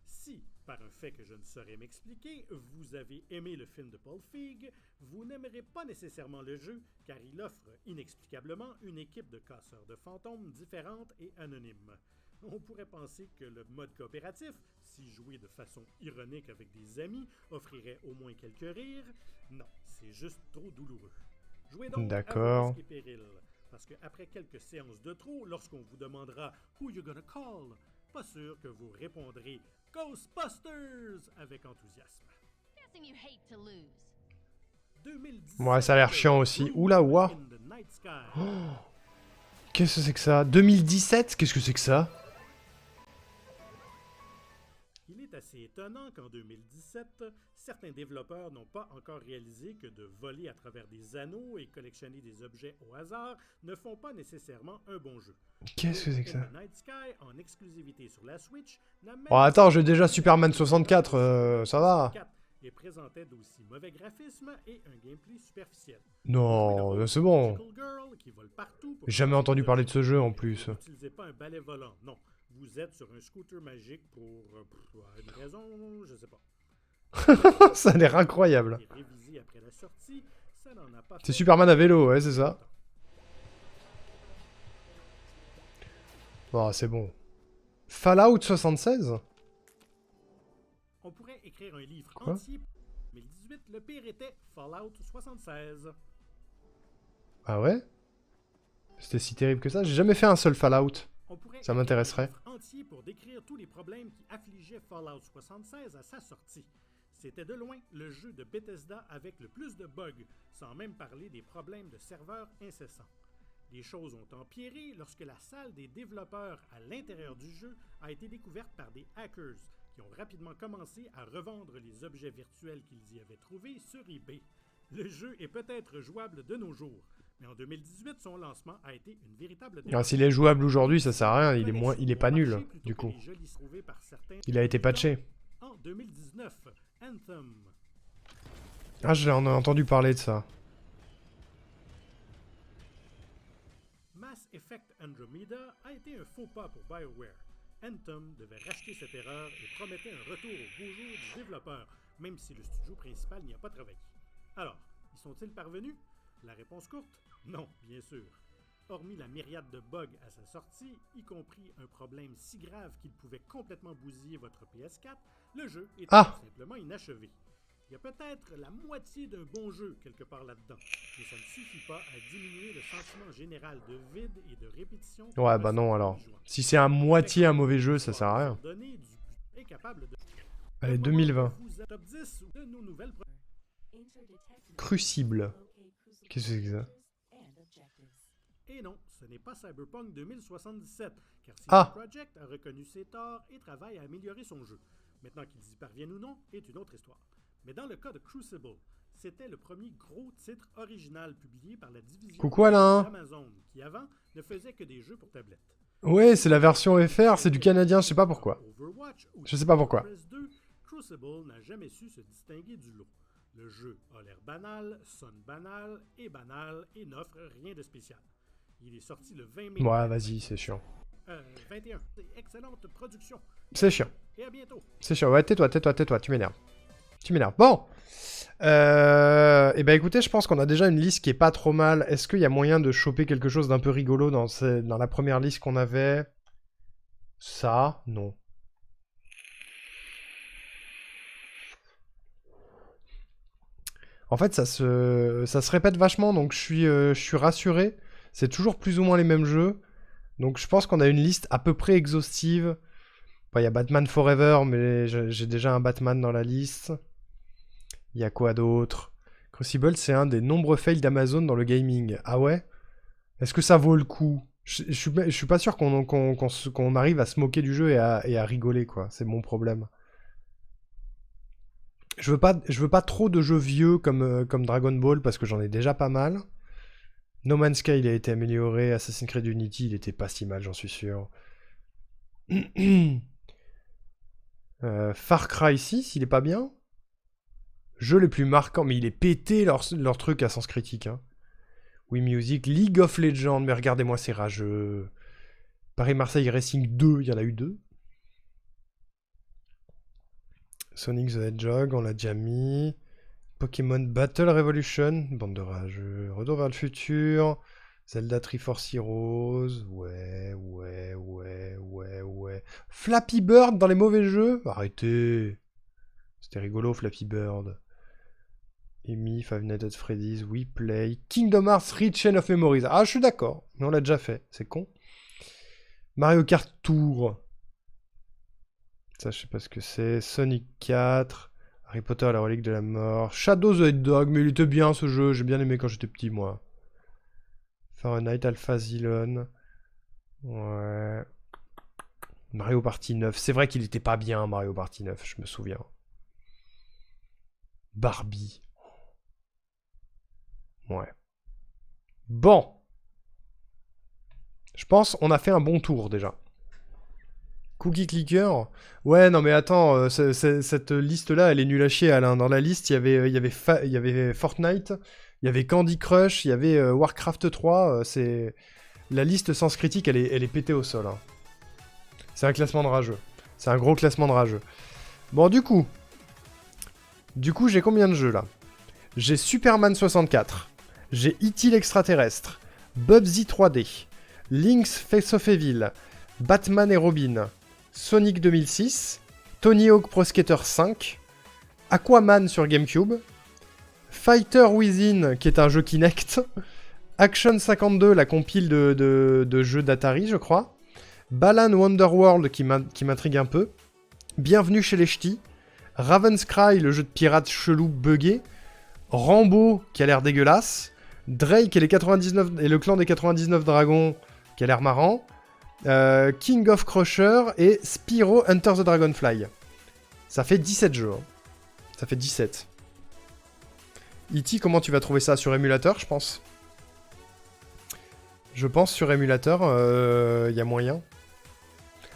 Si, par un fait que je ne saurais m'expliquer, vous avez aimé le film de Paul Feig, vous n'aimerez pas nécessairement le jeu, car il offre inexplicablement une équipe de casseurs de fantômes différente et anonyme. On pourrait penser que le mode coopératif, si joué de façon ironique avec des amis, offrirait au moins quelques rires. Non, c'est juste trop douloureux. Jouez donc à vos risques et périls, parce qu'après quelques séances de trop, lorsqu'on vous demandera « Who you gonna call ?», pas sûr que vous répondrez « Ghostbusters » avec enthousiasme. 2017, Ouais, ça a l'air chiant aussi. Oula, ouah. Qu'est-ce que c'est que ça? 2017? Qu'est-ce que c'est que ça? Il est assez étonnant qu'en 2017, certains développeurs n'ont pas encore réalisé que de voler à travers des anneaux et collectionner des objets au hasard ne font pas nécessairement un bon jeu. Qu'est-ce que c'est que ça? Night Sky, en exclusivité sur la Switch, n'a même Oh attends, j'ai déjà Superman 64, ça va. Et présentait d'aussi mauvais graphismes et un gameplay superficiel. Non, c'est bon. J'ai jamais entendu parler de ce jeu en plus. N'utilisez pas un balai volant, non. Vous êtes sur un scooter magique pour une raison, je sais pas. Ça a l'air incroyable. Révisé après la sortie, ça n'en a pas C'est fait Superman à vélo, ouais, c'est ça. Bon, c'est bon. Fallout 76? On pourrait écrire un livre Quoi? entier. 2018, le pire était Fallout 76. Ah ouais? C'était si terrible que ça? J'ai jamais fait un seul Fallout. On pourrait Ça m'intéresserait. écrire un livre entier pour décrire tous les problèmes qui affligeaient Fallout 76 à sa sortie. C'était de loin le jeu de Bethesda avec le plus de bugs, sans même parler des problèmes de serveurs incessants. Les choses ont empiré lorsque la salle des développeurs à l'intérieur du jeu a été découverte par des hackers qui ont rapidement commencé à revendre les objets virtuels qu'ils y avaient trouvés sur eBay. Le jeu est peut-être jouable de nos jours, mais en 2018, son lancement a été une véritable Ah, s'il est jouable aujourd'hui, ça sert à rien, il est pas nul, du coup. Il a été patché. En 2019, Anthem. Ah, j'en ai entendu parler de ça. Mass Effect Andromeda a été un faux pas pour BioWare. Anthem devait racheter cette erreur et promettait un retour au beau jour du développeur, même si le studio principal n'y a pas travaillé. Alors, y sont-ils parvenus? La réponse courte, non, bien sûr. Hormis la myriade de bugs à sa sortie, y compris un problème si grave qu'il pouvait complètement bousiller votre PS4, le jeu était tout simplement inachevé. Il y a peut-être la moitié d'un bon jeu quelque part là-dedans, mais ça ne suffit pas à diminuer le sentiment général de vide et de répétition. Ouais, bah non, alors. Si c'est à moitié un mauvais jeu, ça sert à rien. Allez, 2020. Crucible. Qu'est-ce que c'est que ça? Et non, ce n'est pas Cyberpunk 2077, car CD Ah. Projekt a reconnu ses torts et travaille à améliorer son jeu. Maintenant qu'ils y parviennent ou non est une autre histoire. Mais dans le cas de Crucible, c'était le premier gros titre original publié par la division Coucou Alain. d'Amazon, qui avant ne faisait que des jeux pour tablette. Ouais, c'est la version FR, c'est du canadien, je sais pas pourquoi. Overwatch ou Je sais pas pourquoi. Warcraft 2, Crucible n'a jamais su se distinguer du lot. Le jeu a l'air banal, sonne banal et n'offre rien de spécial. Il est sorti le 20 mai. Ouais, vas-y, c'est chiant. 21. C'est excellente production. C'est chiant. Et à bientôt. C'est chiant. Ouais, tais-toi, tu m'énerves. Tu m'énerves. Bon. Et ben écoutez, je pense qu'on a déjà une liste qui est pas trop mal. Est-ce qu'il y a moyen de choper quelque chose d'un peu rigolo dans la première liste qu'on avait? Ça, non. En fait, ça se répète vachement, donc je suis rassuré. C'est toujours plus ou moins les mêmes jeux. Donc je pense qu'on a une liste à peu près exhaustive. Il y a Batman Forever, mais j'ai déjà un Batman dans la liste. Il y a quoi d'autre? Crucible, c'est un des nombreux fails d'Amazon dans le gaming. Ah ouais? Est-ce que ça vaut le coup? Je suis pas sûr qu'on arrive à se moquer du jeu et à rigoler, quoi. C'est mon problème. Je veux pas trop de jeux vieux comme Dragon Ball, parce que j'en ai déjà pas mal. No Man's Sky, il a été amélioré. Assassin's Creed Unity, il était pas si mal, j'en suis sûr. Far Cry 6, il est pas bien. Jeux les plus marquants, mais il est pété leur truc à sens critique. Hein. Wii Music, League of Legends, mais regardez-moi, c'est rageux. Paris-Marseille Racing 2, il y en a eu 2. Sonic the Hedgehog, on l'a déjà mis. Pokémon Battle Revolution, bande de rageux. Retour vers le futur. Zelda Triforce Heroes, ouais. Flappy Bird dans les mauvais jeux? Arrêtez. C'était rigolo, Flappy Bird. Amy, Five Nights at Freddy's, We Play. Kingdom Hearts 3 Chain of Memories. Ah, je suis d'accord, mais on l'a déjà fait, c'est con. Mario Kart Tour. Ça, je sais pas ce que c'est. Sonic 4. Harry Potter, la relique de la mort. Shadow the Hedgehog, mais il était bien ce jeu, j'ai bien aimé quand j'étais petit, moi. Fahrenheit, Alpha Zilon. Ouais. Mario Party 9. C'est vrai qu'il était pas bien, Mario Party 9, je me souviens. Barbie. Ouais. Bon. Je pense qu'on a fait un bon tour, déjà. Cookie Clicker. Ouais, non mais attends, cette liste-là, elle est nulle à chier, Alain. Dans la liste, il y avait Fortnite, il y avait Candy Crush, il y avait Warcraft 3. La liste Sens Critique, elle est pétée au sol. Hein. C'est un classement de rageux. C'est un gros classement de rageux. Bon, du coup, j'ai combien de jeux, là? J'ai Superman 64. J'ai E.T. l'extraterrestre. Bubsy 3D. Link's Face of Evil. Batman et Robin. Sonic 2006. Tony Hawk Pro Skater 5. Aquaman sur GameCube. Fighter Within, qui est un jeu Kinect. Action 52, la compile de jeux d'Atari, je crois. Balan Wonderworld, qui m'intrigue un peu. Bienvenue chez les ch'tis. Raven's Cry, le jeu de pirates chelou buggé. Rambo, qui a l'air dégueulasse. Drake et le clan des 99 dragons, qui a l'air marrant. King of Crusher et Spyro Enter the Dragonfly. Ça fait 17 jeux. Hein. Ça fait 17. E.T., comment tu vas trouver ça? Sur émulateur, je pense. Je pense sur émulateur, y a moyen.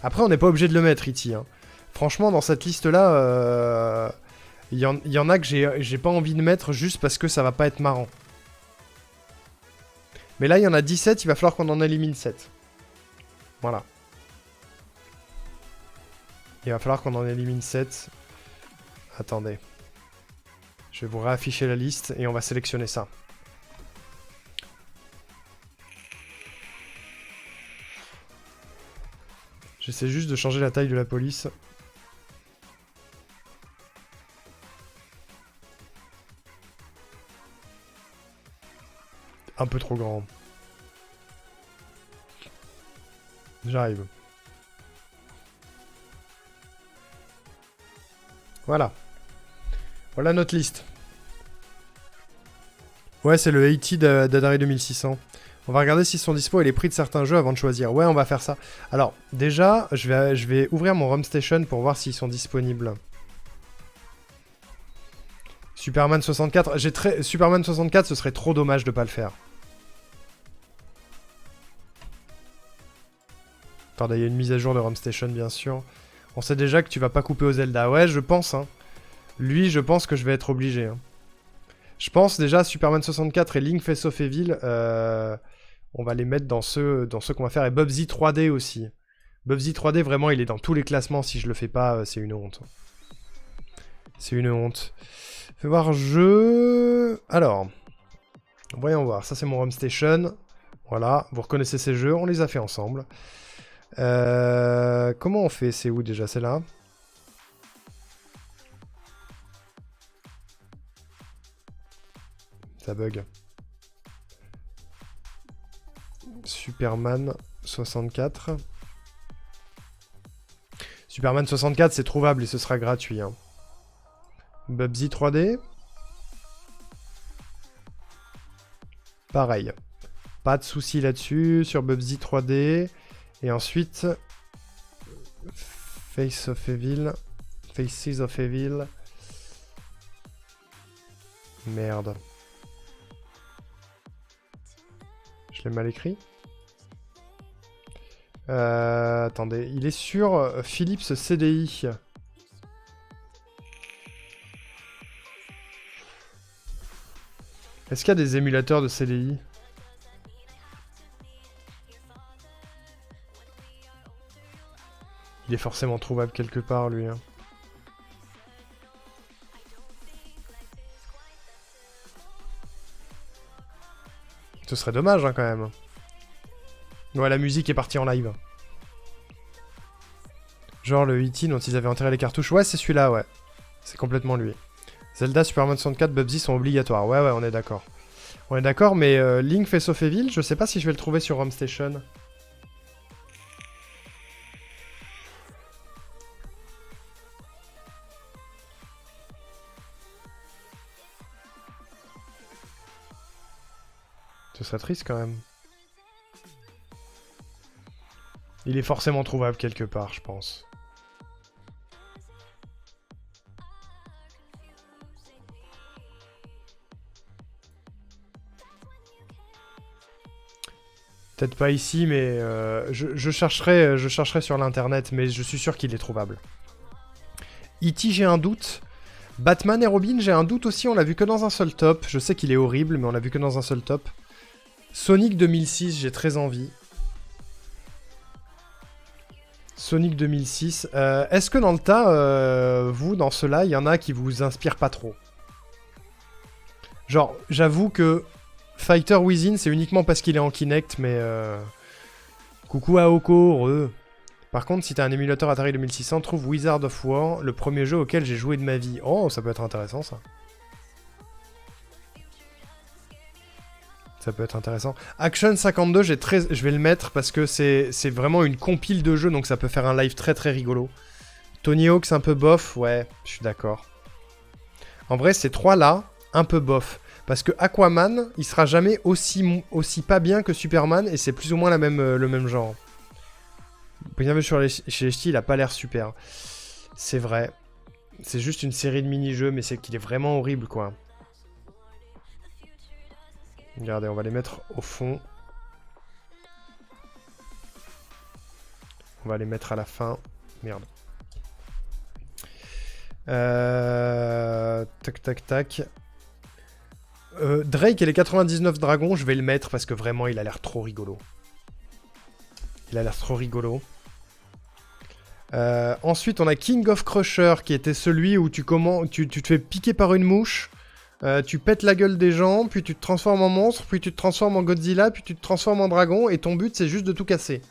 Après, on n'est pas obligé de le mettre, E.T. Hein. Franchement, dans cette liste-là, y en a que j'ai pas envie de mettre juste parce que ça va pas être marrant. Mais là, il y en a 17, il va falloir qu'on en élimine 7. Voilà. Il va falloir qu'on en élimine 7. Attendez. Je vais vous réafficher la liste et on va sélectionner ça. J'essaie juste de changer la taille de la police. Un peu trop grand. J'arrive. Voilà. Voilà notre liste. Ouais, c'est le 80 d'Adari 2600. On va regarder s'ils sont dispo et les prix de certains jeux avant de choisir. Ouais, on va faire ça. Alors, déjà, je vais ouvrir mon ROM Station pour voir s'ils sont disponibles. Superman 64. Superman 64, ce serait trop dommage de pas le faire. Attendez, il y a une mise à jour de ROM Station, bien sûr. On sait déjà que tu vas pas couper au Zelda. Ouais, je pense, hein. Lui, je pense que je vais être obligé. Hein. Je pense déjà Superman 64 et Link Face of Evil, on va les mettre dans ceux qu'on va faire. Et Bubsy 3D aussi. Bubsy 3D, vraiment, il est dans tous les classements. Si je le fais pas, c'est une honte. C'est une honte. Fais voir jeu... Alors, voyons voir. Ça, c'est mon ROM Station. Voilà, vous reconnaissez ces jeux. On les a fait ensemble. Comment on fait? C'est où déjà? C'est là? Ça bug. Superman 64. Superman 64, c'est trouvable et ce sera gratuit. Hein. Bubsy 3D. Pareil. Pas de souci là-dessus. Sur Bubsy 3D. Et ensuite... Faces of Evil. Merde. Je l'ai mal écrit. Attendez, il est sur Philips CDI. Est-ce qu'il y a des émulateurs de CDI? Il est forcément trouvable quelque part, lui. Hein. Ce serait dommage, hein, quand même. Ouais, la musique est partie en live. Genre le E.T. dont ils avaient enterré les cartouches. Ouais, c'est celui-là, ouais. C'est complètement lui. Zelda, Superman 64, Bubsy sont obligatoires. Ouais, on est d'accord. On est d'accord, mais Link Face of Evil, je sais pas si je vais le trouver sur ROM Station. Ce serait triste quand même. Il est forcément trouvable quelque part, je pense. Peut-être pas ici, mais je chercherai sur l'internet, mais je suis sûr qu'il est trouvable. E.T., j'ai un doute. Batman et Robin, j'ai un doute aussi, on l'a vu que dans un seul top. Je sais qu'il est horrible, mais on l'a vu que dans un seul top. Sonic 2006, j'ai très envie. Sonic 2006. Est-ce que dans le tas, vous, dans ceux-là, il y en a qui vous inspirent pas trop? Genre, j'avoue que Fighter Within, c'est uniquement parce qu'il est en Kinect, mais... Coucou Aoko, Par contre, si t'as un émulateur Atari 2600, trouve Wizard of War, le premier jeu auquel j'ai joué de ma vie. Oh, ça peut être intéressant, ça. Ça peut être intéressant. Action 52, je vais le mettre parce que c'est vraiment une compile de jeux, donc ça peut faire un live très très rigolo. Tony Hawk's un peu bof, ouais, je suis d'accord. En vrai, ces trois-là, un peu bof. Parce que Aquaman, il sera jamais aussi pas bien que Superman, et c'est plus ou moins le même genre. Bienvenue chez les ch'tis, il a pas l'air super. C'est vrai. C'est juste une série de mini-jeux, mais c'est qu'il est vraiment horrible, quoi. Regardez, on va les mettre au fond. On va les mettre à la fin. Merde. Tac, tac, tac. Drake et les 99 dragons, je vais le mettre parce que vraiment, il a l'air trop rigolo. Il a l'air trop rigolo. Ensuite, on a King of Crusher, qui était celui où tu te fais piquer par une mouche. Tu pètes la gueule des gens, puis tu te transformes en monstre, puis tu te transformes en Godzilla, puis tu te transformes en dragon, et ton but c'est juste de tout casser.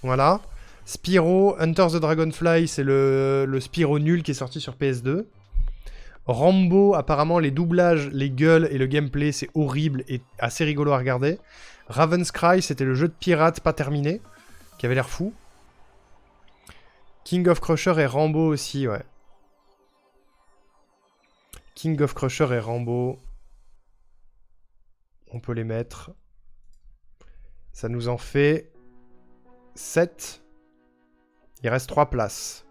Voilà. Spyro, Hunter the Dragonfly, c'est le Spyro nul qui est sorti sur PS2. Rambo, apparemment, les doublages, les gueules et le gameplay, c'est horrible et assez rigolo à regarder. Raven's Cry, c'était le jeu de pirate pas terminé, qui avait l'air fou. King of Crusher et Rambo aussi, ouais. King of Crusher et Rambo. On peut les mettre. Ça nous en fait 7. Il reste 3 places.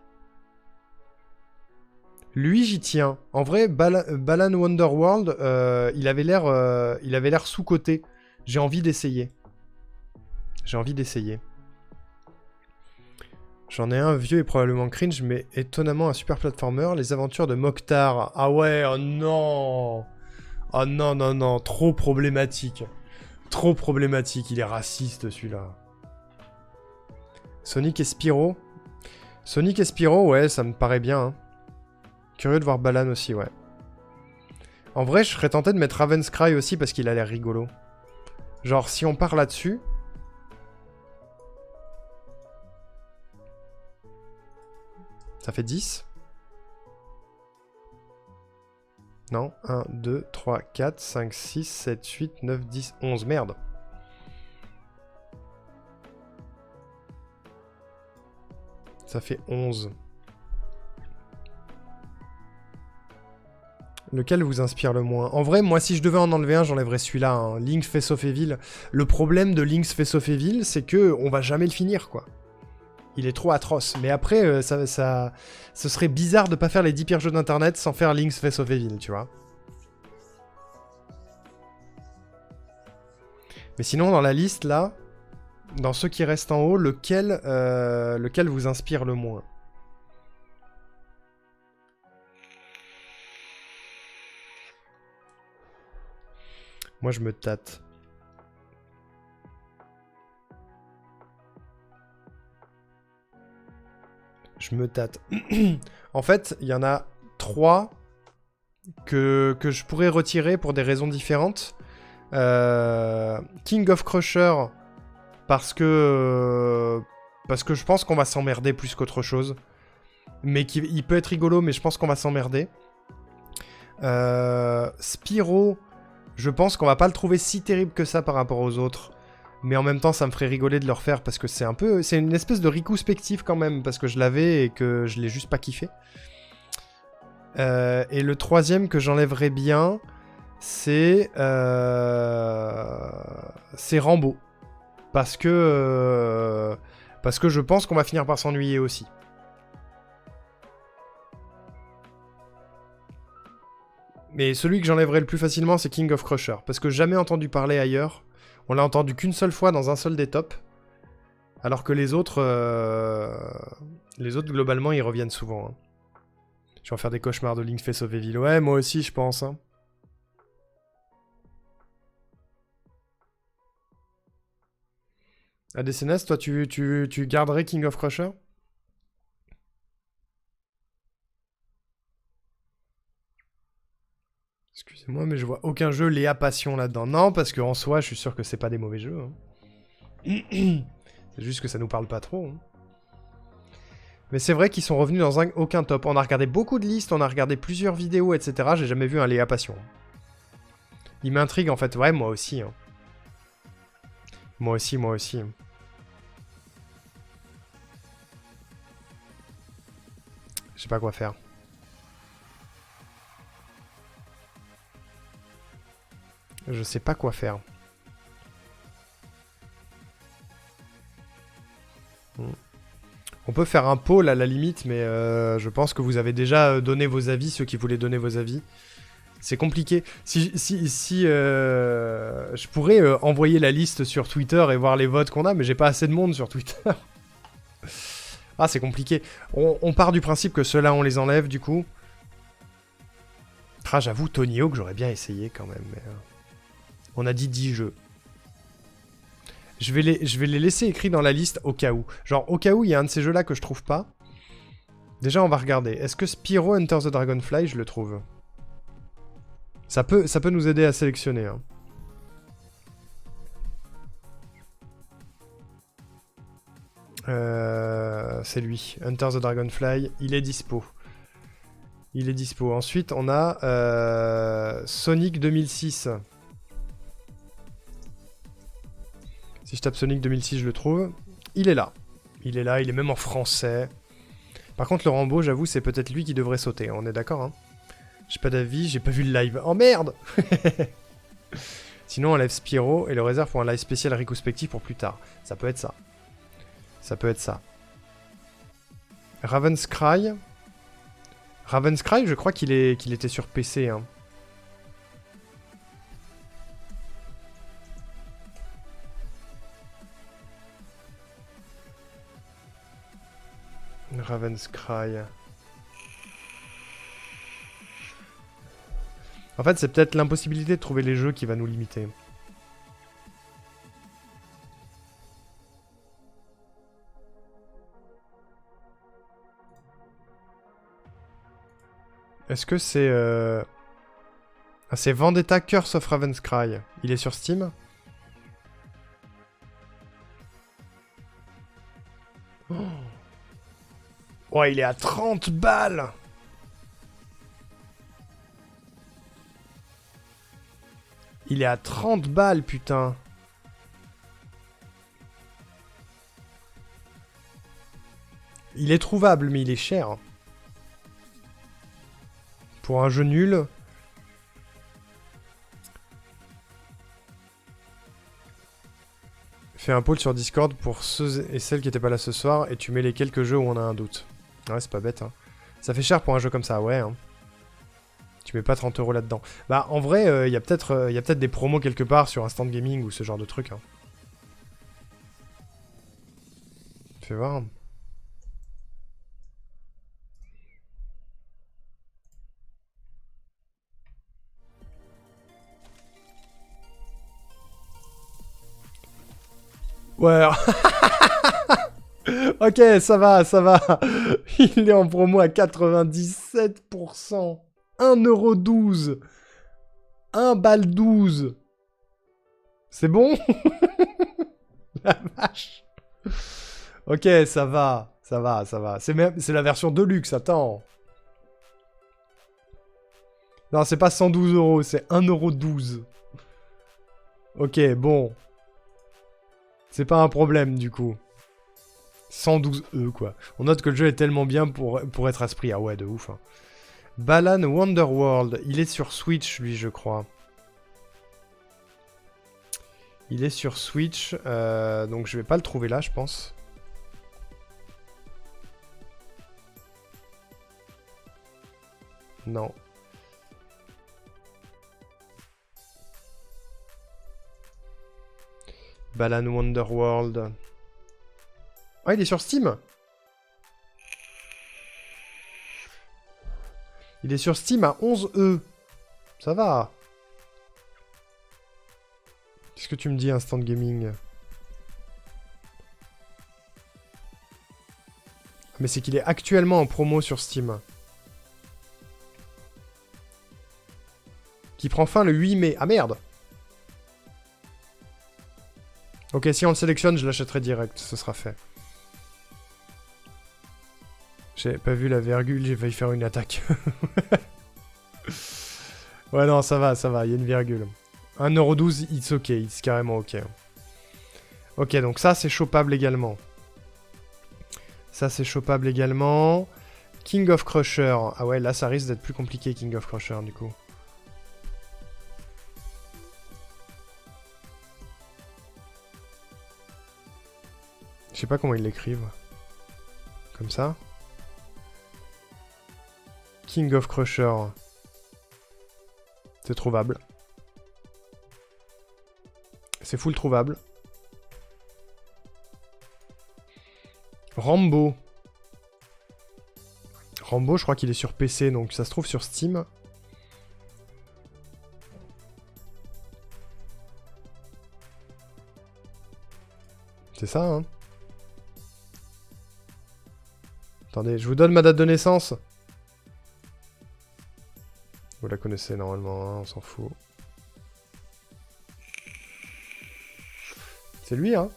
Lui, j'y tiens. En vrai, Balan Wonderworld, il avait l'air sous-coté. J'ai envie d'essayer. J'en ai un vieux et probablement cringe, mais étonnamment un super platformer. Les aventures de Mokhtar. Ah ouais, oh non. Oh non, non, non. Trop problématique. Trop problématique. Il est raciste, celui-là. Sonic et Spyro. Sonic et Spyro, ouais, ça me paraît bien. Hein. Curieux de voir Balan aussi, ouais. En vrai, je serais tenté de mettre Raven's Cry aussi parce qu'il a l'air rigolo. Genre, si on part là-dessus... Ça fait 10. Non, 1, 2, 3, 4, 5, 6, 7, 8, 9, 10, 11. Merde. Ça fait 11. Lequel vous inspire le moins? En vrai, moi, si je devais en enlever un, j'enlèverais celui-là. Hein. Link's Face of Evil. Le problème de Link's Face of Evil, c'est que on va jamais le finir, quoi. Il est trop atroce. Mais après, ce serait bizarre de pas faire les 10 pires jeux d'internet sans faire Link's Face of Evil, tu vois. Mais sinon, dans la liste, là, dans ceux qui restent en haut, lequel vous inspire le moins? Moi, je me tâte. Je me tâte. En fait, il y en a 3 que je pourrais retirer pour des raisons différentes. King of Crusher, parce que je pense qu'on va s'emmerder plus qu'autre chose. Mais il peut être rigolo, mais je pense qu'on va s'emmerder. Spyro, je pense qu'on va pas le trouver si terrible que ça par rapport aux autres. Mais en même temps, ça me ferait rigoler de le refaire parce que c'est une espèce de rétrospective quand même, parce que je l'avais et que je l'ai juste pas kiffé. Et le troisième que j'enlèverais bien, c'est Rambo. Parce que je pense qu'on va finir par s'ennuyer aussi. Mais celui que j'enlèverais le plus facilement, c'est King of Crusher. Parce que jamais entendu parler ailleurs. On l'a entendu qu'une seule fois dans un seul des tops. Alors que les autres, globalement, ils reviennent souvent. Hein. Je vais en faire des cauchemars de Link's Face of Evil. Ouais, moi aussi, je pense. Hein. ADCNS, toi, tu garderais King of Crusher? Excusez-moi, mais je vois aucun jeu Léa Passion là-dedans. Non, parce qu'en soi, je suis sûr que c'est pas des mauvais jeux. Hein. C'est juste que ça nous parle pas trop. Hein. Mais c'est vrai qu'ils sont revenus dans aucun top. On a regardé beaucoup de listes, on a regardé plusieurs vidéos, etc. J'ai jamais vu un Léa Passion. Il m'intrigue en fait. Ouais, moi aussi. Hein. Moi aussi. Je sais pas quoi faire. Je sais pas quoi faire. On peut faire un poll à la limite, mais je pense que vous avez déjà donné vos avis, ceux qui voulaient donner vos avis. C'est compliqué. Si je pourrais envoyer la liste sur Twitter et voir les votes qu'on a, mais j'ai pas assez de monde sur Twitter. Ah, c'est compliqué. On part du principe que ceux-là, on les enlève, du coup. Ah, j'avoue, Tony Hawk, j'aurais bien essayé quand même, mais... On a dit 10 jeux. Je vais les laisser écrits dans la liste au cas où. Genre, au cas où, il y a un de ces jeux-là que je trouve pas. Déjà, on va regarder. Est-ce que Spyro Enter the Dragonfly, je le trouve? Ça peut nous aider à sélectionner. Hein. C'est lui. Enter the Dragonfly. Il est dispo. Il est dispo. Ensuite, on a Sonic 2006. Si je tape Sonic 2006, je le trouve. Il est là. Il est là, il est même en français. Par contre, le Rambo, j'avoue, c'est peut-être lui qui devrait sauter. On est d'accord, hein? J'ai pas d'avis, j'ai pas vu le live. Oh merde! Sinon, on enlève Spyro et le réserve pour un live spécial rétrospectif pour plus tard. Ça peut être ça. Ça peut être ça. Raven's Cry. Raven's Cry, je crois qu'il était sur PC, hein. Raven's Cry. En fait, c'est peut-être l'impossibilité de trouver les jeux qui va nous limiter. Est-ce que c'est... Ah, c'est Vendetta Curse of Raven's Cry. Il est sur Steam? Oh, il est à 30 balles! Il est à 30 balles, putain! Il est trouvable, mais il est cher. Pour un jeu nul. Fais un poll sur Discord pour ceux et celles qui n'étaient pas là ce soir et tu mets les quelques jeux où on a un doute. Ouais, c'est pas bête, hein. Ça fait cher pour un jeu comme ça, ouais, hein. Tu mets pas 30 € là-dedans. Bah, en vrai, il y a peut-être des promos quelque part sur Instant Gaming ou ce genre de truc, hein. Fais voir. Ouais. Ok, ça va, ça va. Il est en promo à 97%. 1,12 €. 1,12 $. C'est bon? La vache. Ok, ça va. Ça va, ça va. C'est la version de luxe, attends. Non, c'est pas 112 €, c'est 1,12 €. Ok, bon. C'est pas un problème, du coup. 112 E, quoi. On note que le jeu est tellement bien pour être à ce prix. Ah ouais, de ouf. Hein. Balan Wonderworld. Il est sur Switch, lui, je crois. Il est sur Switch. Donc, je vais pas le trouver là, je pense. Non. Balan Wonderworld. Ah, il est sur Steam. Il est sur Steam à 11 E. Ça va. Qu'est-ce que tu me dis, Instant Gaming? Mais c'est qu'il est actuellement en promo sur Steam. Qui prend fin le 8 mai. Ah merde! Ok, si on le sélectionne, je l'achèterai direct, ce sera fait. J'ai pas vu la virgule, j'ai failli faire une attaque. Ouais, non, ça va, il y a une virgule. 1,12 €, it's ok, it's carrément ok. Ok, donc ça, c'est chopable également. Ça, c'est chopable également. King of Crusher. Ah ouais, là, ça risque d'être plus compliqué, King of Crusher, du coup. Je sais pas comment ils l'écrivent. Comme ça. King of Crusher. C'est trouvable. C'est full trouvable. Rambo. Rambo, je crois qu'il est sur PC, donc ça se trouve sur Steam. C'est ça, hein? Attendez, je vous donne ma date de naissance. Vous la connaissez normalement, hein, on s'en fout. C'est lui, hein?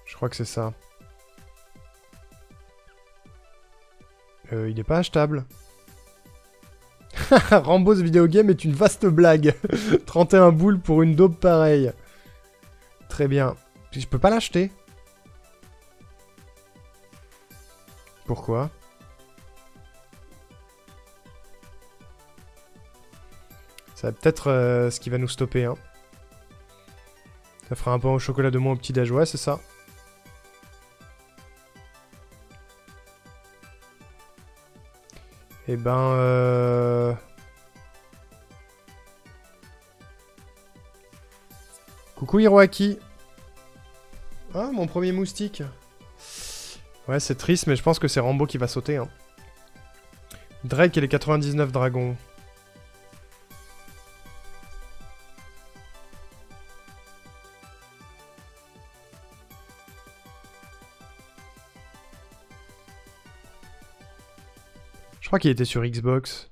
Je crois que c'est ça. Il n'est pas achetable. Rambo's Video Game est une vaste blague. 31 boules pour une daube pareille. Très bien. Je peux pas l'acheter. Pourquoi? Ça va peut-être ce qui va nous stopper. Hein. Ça fera un pain au chocolat de moins au petit-déj. Ouais, c'est ça. Eh ben... Coucou Hiroaki. Ah, mon premier moustique. Ouais, c'est triste, mais je pense que c'est Rambo qui va sauter. Hein. Drake et les 99 dragons. Je crois qu'il était sur Xbox.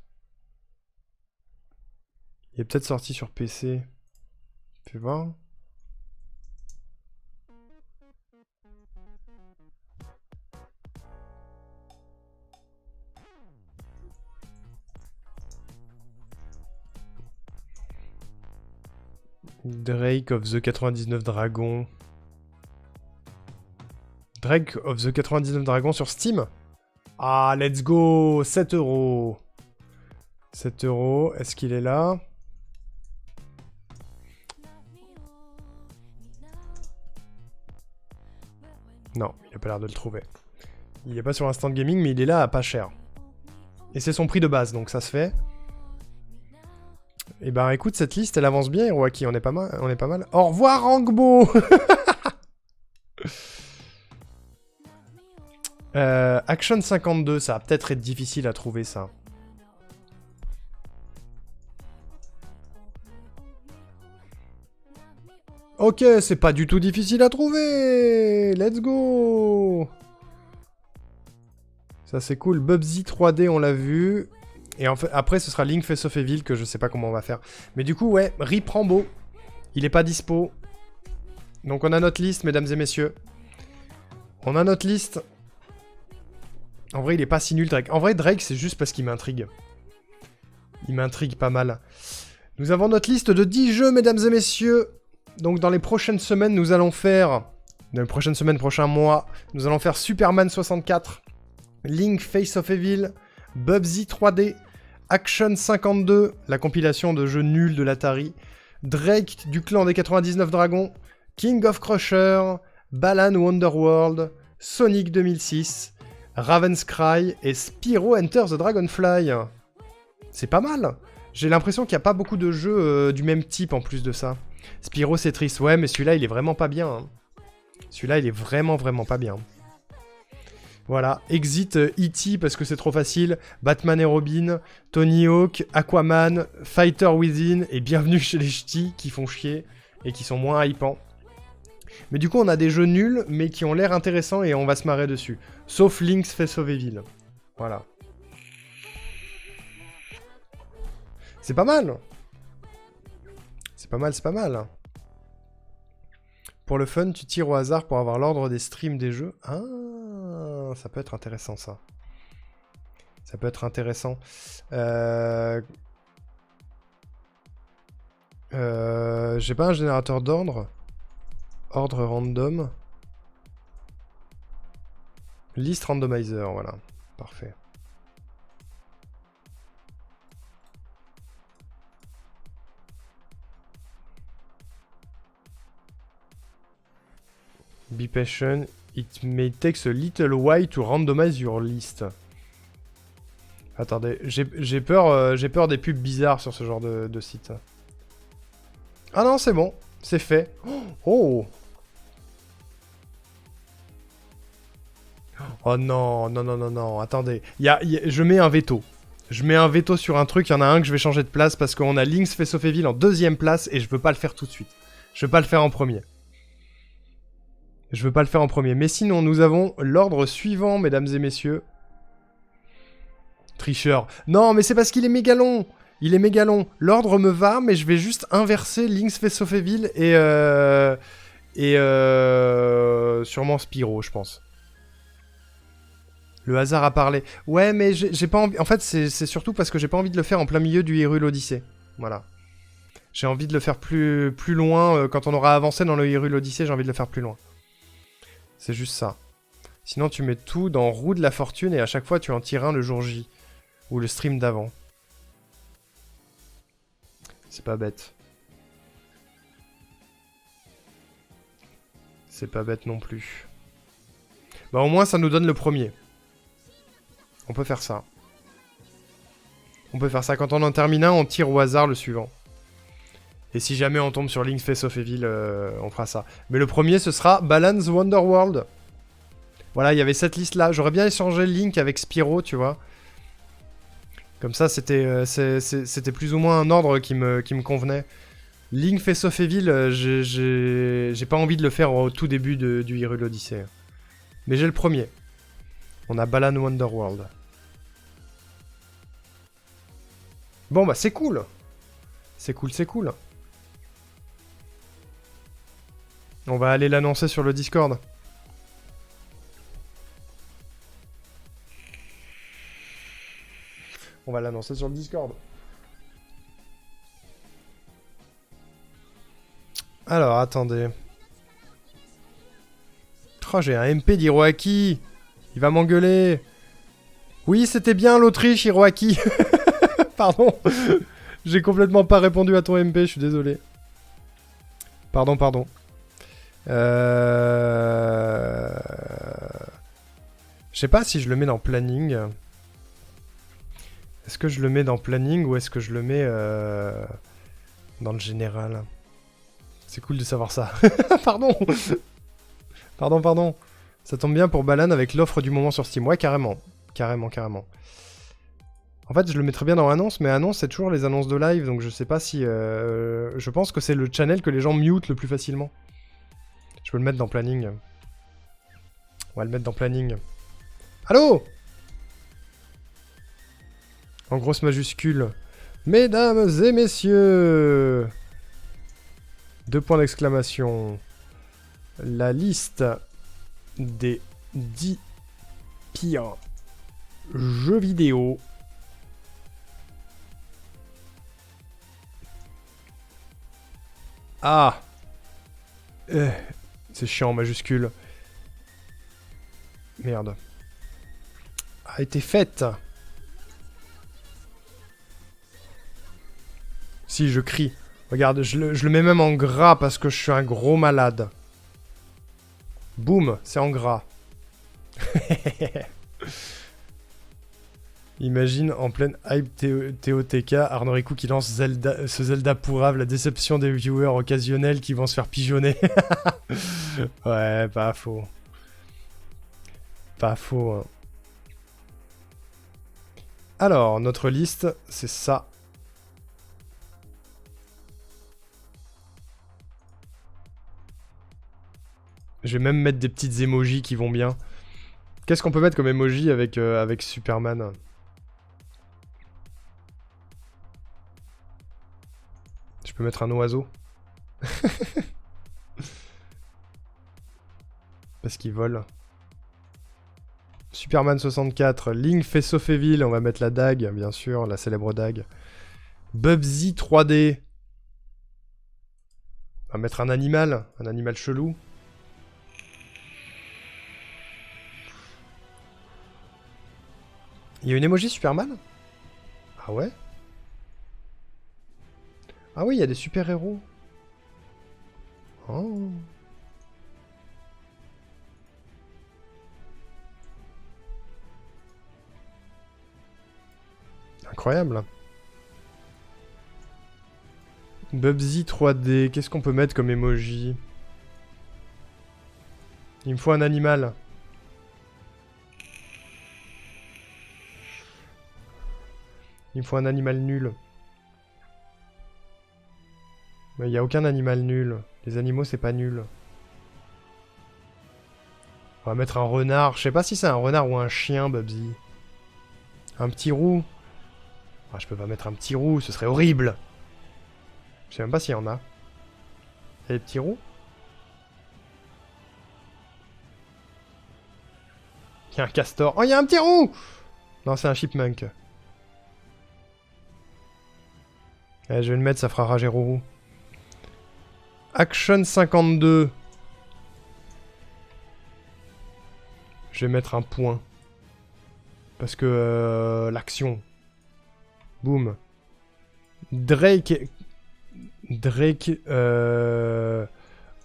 Il est peut-être sorti sur PC. Fais voir. Drake of the 99 Dragons. Drake of the 99 Dragons sur Steam. Ah, let's go. 7 €. 7 €. Est-ce qu'il est là? Non, il a pas l'air de le trouver. Il est pas sur Instant Gaming, mais il est là à pas cher. Et c'est son prix de base, donc ça se fait. Et ben écoute, cette liste, elle avance bien, Hiroaki, on est pas mal. Au revoir, Rangbo. Action 52, ça va peut-être être difficile à trouver, ça. Ok, c'est pas du tout difficile à trouver. Let's go. Ça, c'est cool. Bubsy 3D, on l'a vu. Et en fait, après, ce sera Link Face of Evil, que je sais pas comment on va faire. Mais du coup, ouais, Rip Rambo. Il est pas dispo. Donc on a notre liste, mesdames et messieurs. On a notre liste. En vrai, il est pas si nul, Drake. En vrai, Drake, c'est juste parce qu'il m'intrigue. Il m'intrigue pas mal. Nous avons notre liste de 10 jeux, mesdames et messieurs. Donc dans les prochaines semaines, nous allons faire... Dans les prochaines semaines, prochains mois, nous allons faire Superman 64, Link Face of Evil, Bubsy 3D, Action 52, la compilation de jeux nuls de l'Atari, Drake du clan des 99 dragons, King of Crusher, Balan Wonderworld, Sonic 2006, Raven's Cry et Spyro Enter the Dragonfly. C'est pas mal. J'ai l'impression qu'il n'y a pas beaucoup de jeux du même type en plus de ça. Spyro c'est triste, ouais, mais celui-là il est vraiment pas bien. Hein. Celui-là il est vraiment pas bien. Voilà, exit E.T. parce que c'est trop facile, Batman et Robin, Tony Hawk, Aquaman, Fighter Within et bienvenue chez les ch'tis qui font chier et qui sont moins hypants. Mais du coup on a des jeux nuls mais qui ont l'air intéressants et on va se marrer dessus. Sauf Link's Face of Evil. Voilà. C'est pas mal. C'est pas mal. Pour le fun, tu tires au hasard pour avoir l'ordre des streams des jeux. Ah, ça peut être intéressant, ça. Ça peut être intéressant. J'ai pas un générateur d'ordre. Ordre random. List randomizer, voilà. Parfait. Be patient, it may take a little while to randomize your list. Attendez, j'ai peur des pubs bizarres sur ce genre de site. Ah non, c'est bon, c'est fait. Oh. Oh non, attendez. Je mets un veto. Je mets un veto sur un truc, il y en a un que je vais changer de place parce qu'on a Link's Face of Evil en 2ème place et je veux pas le faire tout de suite. Je veux pas le faire en premier. Mais sinon, nous avons l'ordre suivant, mesdames et messieurs. Tricheur. Non, mais c'est parce qu'il est méga long. L'ordre me va, mais je vais juste inverser Link's Face of Evil et sûrement Spyro, je pense. Le hasard a parlé. Ouais, mais j'ai pas envie... En fait, c'est surtout parce que j'ai pas envie de le faire en plein milieu du Hyrule Odyssey. Voilà. J'ai envie de le faire plus loin. Quand on aura avancé dans le Hyrule Odyssey, j'ai envie de le faire plus loin. C'est juste ça. Sinon, tu mets tout dans Roue de la Fortune et à chaque fois, tu en tires un le jour J. Ou le stream d'avant. C'est pas bête. C'est pas bête non plus. Bah au moins, ça nous donne le premier. On peut faire ça. On peut faire ça. Quand on en termine un, on tire au hasard le suivant. Et si jamais on tombe sur Link's Face of Evil, on fera ça. Mais le premier, ce sera Balan's Wonderworld. Voilà, il y avait cette liste-là. J'aurais bien échangé Link avec Spyro, tu vois. Comme ça, c'était plus ou moins un ordre qui me convenait. Link Face of Evil, j'ai pas envie de le faire au tout début du Hyrule Odyssey. Mais j'ai le premier. On a Balan Wonderworld. Bon, bah c'est cool. C'est cool, c'est cool. On va aller l'annoncer sur le Discord. On va l'annoncer sur le Discord. Alors, attendez. Oh, j'ai un MP d'Hiroaki. Il va m'engueuler. Oui, c'était bien l'Autriche, Hiroaki. Pardon. J'ai complètement pas répondu à ton MP, je suis désolé. Pardon, pardon. Je sais pas si je le mets dans planning. Est-ce que je le mets dans planning ou est-ce que je le mets dans le général? C'est cool de savoir ça. Pardon. Pardon, pardon. Ça tombe bien pour Balan avec l'offre du moment sur Steam. Ouais, carrément. Carrément, carrément. En fait, je le mettrais bien dans annonce, mais annonce, c'est toujours les annonces de live, donc je sais pas si... je pense que c'est le channel que les gens mutent le plus facilement. Je peux le mettre dans planning. On va le mettre dans planning. Allô? En grosse majuscule. Mesdames et messieurs! 2 points d'exclamation. La liste des 10 pires jeux vidéo. Ah! C'est chiant en majuscule. Merde. A été faite. Si, je crie. Regarde, je le mets même en gras parce que je suis un gros malade. Boum, c'est en gras. Imagine en pleine hype TOTK, Arnaud Ricoux qui lance ce Zelda pourrave, la déception des viewers occasionnels qui vont se faire pigeonner. Ouais, pas faux. Pas faux. Hein. Alors, notre liste, c'est ça. Je vais même mettre des petites emojis qui vont bien. Qu'est-ce qu'on peut mettre comme emoji avec, avec Superman? Je peux mettre un oiseau. Parce qu'il vole. Superman 64, Link Face of Evil, on va mettre la dague, bien sûr, la célèbre dague. Bubsy 3D. On va mettre un animal chelou. Il y a une emoji Superman? Ah ouais? Ah oui, il y a des super-héros. Oh. Incroyable. Bubsy 3D, qu'est-ce qu'on peut mettre comme emoji? Il me faut un animal. Il me faut un animal nul. Mais il n'y a aucun animal nul. Les animaux, c'est pas nul. On va mettre un renard. Je sais pas si c'est un renard ou un chien, Bubsy. Un petit roux. Ah, je peux pas mettre un petit roux, ce serait horrible. Je sais même pas s'il y en a. Il y a des petits roux? Il y a un castor. Oh, il y a un petit roux! Non, c'est un chipmunk. Allez, je vais le mettre, ça fera rager Rourou. Action 52. Je vais mettre un point. Parce que l'action. Boum. Drake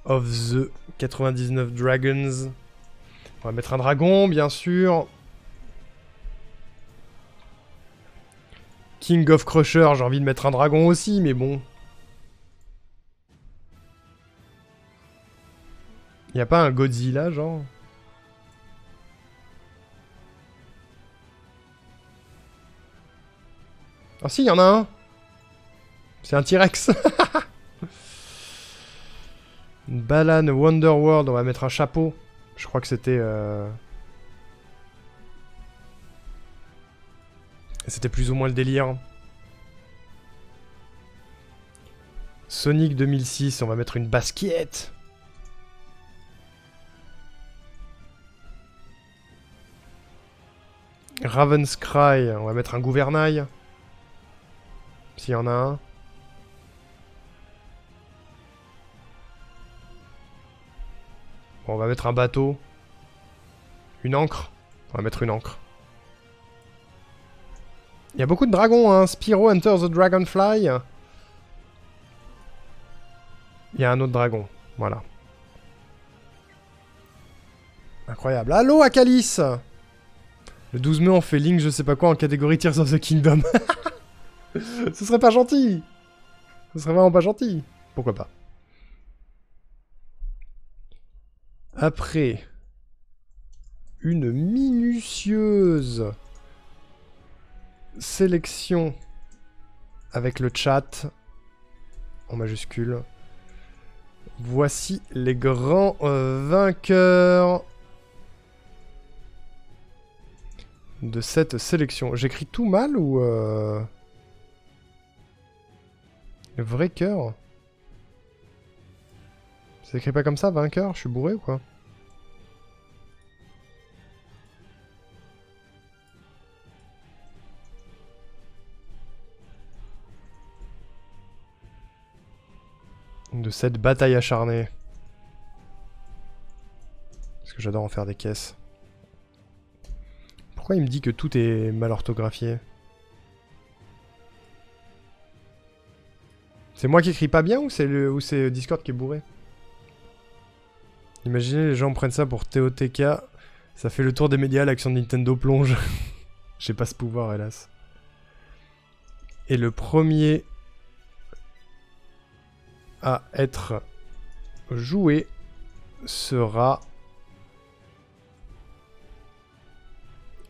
of the 99 Dragons. On va mettre un dragon, bien sûr. King of Crusher, j'ai envie de mettre un dragon aussi, mais bon. Y a pas un Godzilla, genre? Ah si, y en a un. C'est un T-Rex. Balan Wonderworld, on va mettre un chapeau. Je crois que c'était... C'était plus ou moins le délire. Sonic 2006, on va mettre une basket. Raven's Cry, on va mettre un gouvernail. S'il y en a un. Bon, on va mettre un bateau. Une ancre. On va mettre une ancre. Il y a beaucoup de dragons, hein. Spyro Enter the Dragonfly. Il y a un autre dragon. Voilà. Incroyable. Allô, Akalis! Le 12 mai, on fait Link, je sais pas quoi, en catégorie Tears of the Kingdom. Ce serait pas gentil. Ce serait vraiment pas gentil. Pourquoi pas. Après, une minutieuse sélection avec le chat en majuscule. Voici les grands vainqueurs de cette sélection. J'écris tout mal ou... Vrai cœur? Ça s'écrit pas comme ça, vainqueur? Je suis bourré ou quoi? De cette bataille acharnée. Parce que j'adore en faire des caisses. Pourquoi il me dit que tout est mal orthographié? C'est moi qui écris pas bien ou c'est Discord qui est bourré? Imaginez les gens prennent ça pour TOTK. Ça fait le tour des médias, l'action de Nintendo plonge. J'ai pas ce pouvoir, hélas. Et le premier à être joué sera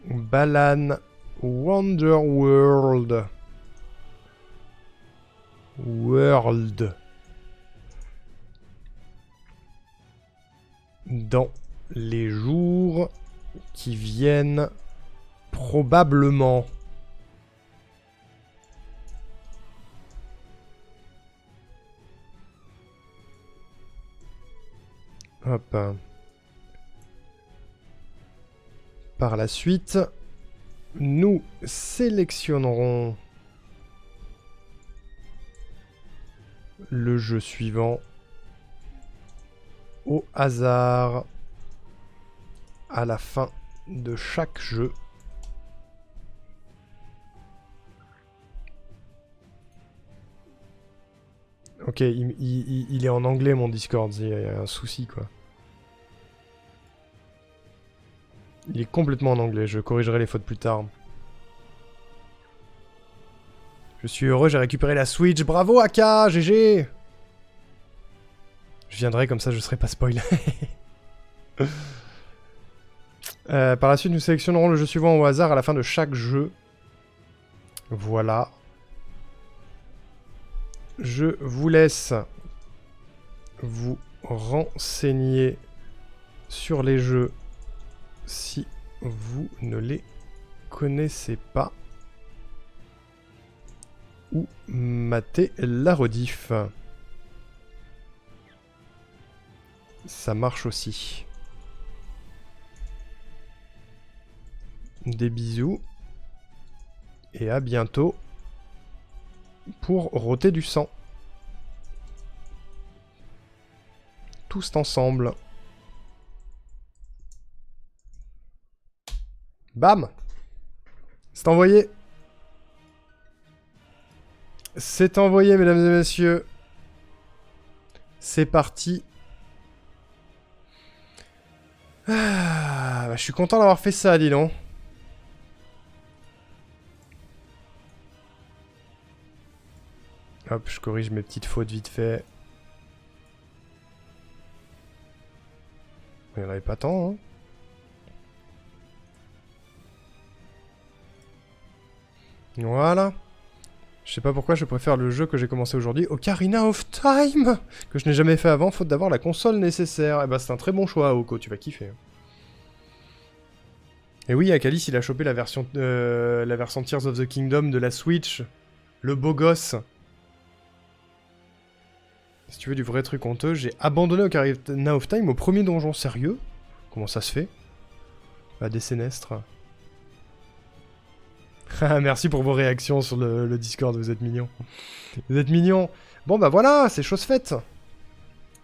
Balan Wonderworld. Dans les jours qui viennent, probablement. Hop. Par la suite, nous sélectionnerons le jeu suivant au hasard à la fin de chaque jeu. Ok, il est en anglais mon Discord, il y a un souci quoi. Il est complètement en anglais, je corrigerai les fautes plus tard. Je suis heureux, j'ai récupéré la Switch, bravo Aka, GG. Je viendrai comme ça je serai pas spoil. Par la suite nous sélectionnerons le jeu suivant au hasard à la fin de chaque jeu. Voilà. Je vous laisse vous renseigner sur les jeux si vous ne les connaissez pas. Ou mater la rediff. Ça marche aussi. Des bisous. Et à bientôt pour rôter du sang. Tous ensemble. Bam! C'est envoyé. C'est envoyé, mesdames et messieurs. C'est parti. Ah, bah, je suis content d'avoir fait ça, dis donc. Hop, je corrige mes petites fautes vite fait. Il n'y en avait pas tant, hein. Voilà. Je sais pas pourquoi je préfère le jeu que j'ai commencé aujourd'hui, Ocarina of Time, que je n'ai jamais fait avant, faute d'avoir la console nécessaire. Et bah c'est un très bon choix, Oko, tu vas kiffer. Et oui, Akalis, il a chopé la version Tears of the Kingdom de la Switch. Le beau gosse. Si tu veux du vrai truc honteux, j'ai abandonné Ocarina of Time au premier donjon. Sérieux? Comment ça se fait? Bah, des sénestres. Merci pour vos réactions sur le Discord, vous êtes mignons. Vous êtes mignons. Bon bah voilà, c'est chose faite.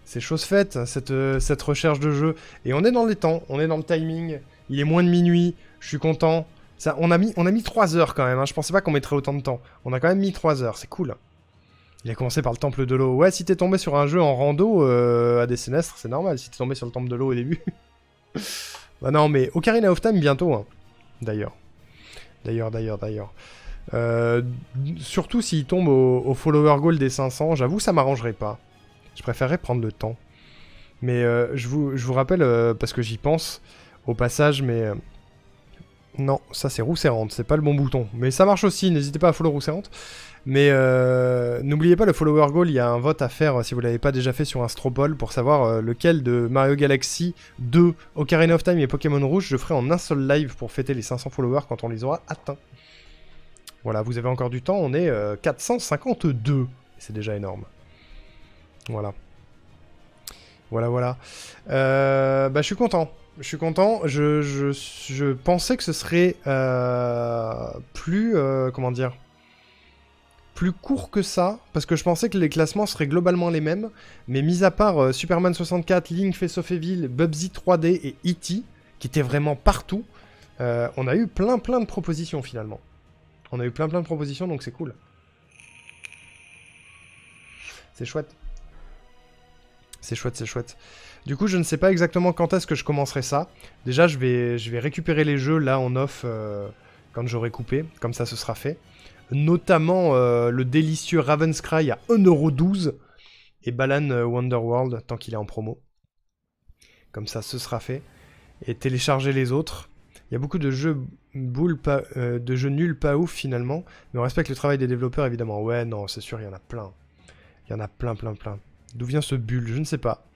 C'est chose faite, cette recherche de jeu. Et on est dans les temps, on est dans le timing. Il est moins de minuit, je suis content. Ça, on a mis 3 heures quand même, hein. Je pensais pas qu'on mettrait autant de temps. On a quand même mis 3 heures, c'est cool. Il a commencé par le temple de l'eau. Ouais, si t'es tombé sur un jeu en rando à des sénestres, c'est normal. Si t'es tombé sur le temple de l'eau au début. Bah non, mais Ocarina of Time bientôt, hein. D'ailleurs. Surtout s'il tombe au follower goal des 500, j'avoue ça m'arrangerait pas. Je préférerais prendre le temps. Mais je vous rappelle, parce que j'y pense, au passage, mais... non, ça c'est roue serrante, c'est pas le bon bouton. Mais ça marche aussi, n'hésitez pas à follow roue serrante. Mais n'oubliez pas le follower goal, il y a un vote à faire si vous l'avez pas déjà fait sur un Stropole pour savoir lequel de Mario Galaxy 2, Ocarina of Time et Pokémon Rouge je ferai en un seul live pour fêter les 500 followers quand on les aura atteints. Voilà, vous avez encore du temps, on est 452. C'est déjà énorme. Voilà. Voilà. Bah je suis content. Je pensais que ce serait plus... comment dire, plus court que ça, parce que je pensais que les classements seraient globalement les mêmes, mais mis à part Superman 64, Link Face of Evil, Bubsy 3D et E.T., qui étaient vraiment partout, on a eu plein de propositions finalement. On a eu plein de propositions, donc c'est cool. C'est chouette. C'est chouette. Du coup, je ne sais pas exactement quand est-ce que je commencerai ça. Déjà, je vais récupérer les jeux là en off quand j'aurai coupé, comme ça ce sera fait. Notamment le délicieux Raven's Cry à 1,12€ et Balan Wonderworld tant qu'il est en promo. Comme ça ce sera fait. Et télécharger les autres. Il y a beaucoup de jeux nuls pas ouf finalement, mais on respecte le travail des développeurs évidemment. Ouais, non, c'est sûr, il y en a plein. Il y en a plein. D'où vient ce bulle? Je ne sais pas.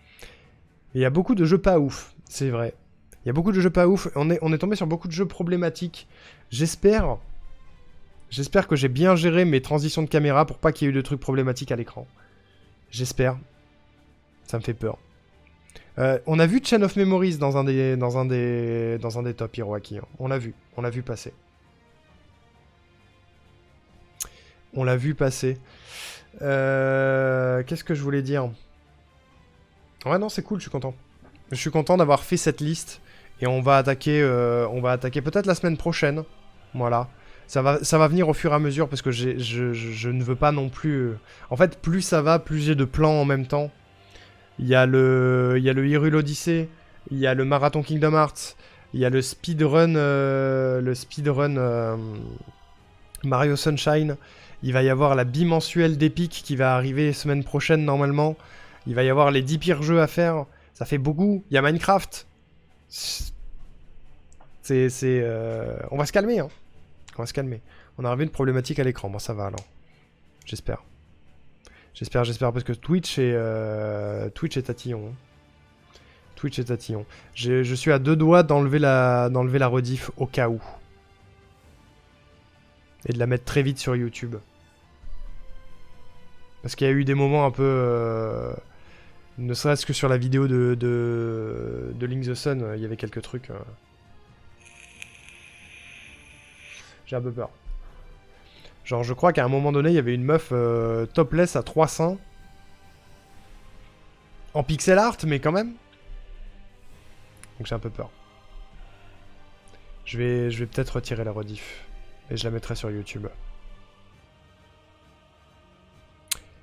Il y a beaucoup de jeux pas ouf, c'est vrai. Il y a beaucoup de jeux pas ouf. On est tombé sur beaucoup de jeux problématiques. J'espère que j'ai bien géré mes transitions de caméra pour pas qu'il y ait eu de trucs problématiques à l'écran. J'espère. Ça me fait peur. On a vu Chain of Memories dans un des top Hiroaki. Hein. On l'a vu passer. Qu'est-ce que je voulais dire? Ouais, non, c'est cool, je suis content. Je suis content d'avoir fait cette liste. Et on va attaquer peut-être la semaine prochaine. Voilà. Ça va venir au fur et à mesure parce que je ne veux pas non plus... En fait, plus ça va, plus j'ai de plans en même temps. Il y a le Hyrule Odyssey, il y a le Marathon Kingdom Hearts, il y a le speedrun Mario Sunshine. Il va y avoir la bimensuelle d'Epic qui va arriver semaine prochaine normalement. Il va y avoir les 10 pires jeux à faire. Ça fait beaucoup. Il y a Minecraft. On va se calmer, hein. On va se calmer. On a revu une problématique à l'écran. Bon, ça va alors. J'espère. J'espère parce que Twitch est tatillon. Twitch est tatillon. Je suis à 2 doigts d'enlever la rediff au cas où. Et de la mettre très vite sur YouTube. Parce qu'il y a eu des moments un peu... ne serait-ce que sur la vidéo de Link the Sun, il y avait quelques trucs... J'ai un peu peur. Genre, je crois qu'à un moment donné, il y avait une meuf topless à 3 seins. En pixel art, mais quand même. Donc j'ai un peu peur. Je vais peut-être retirer la rediff. Et je la mettrai sur YouTube.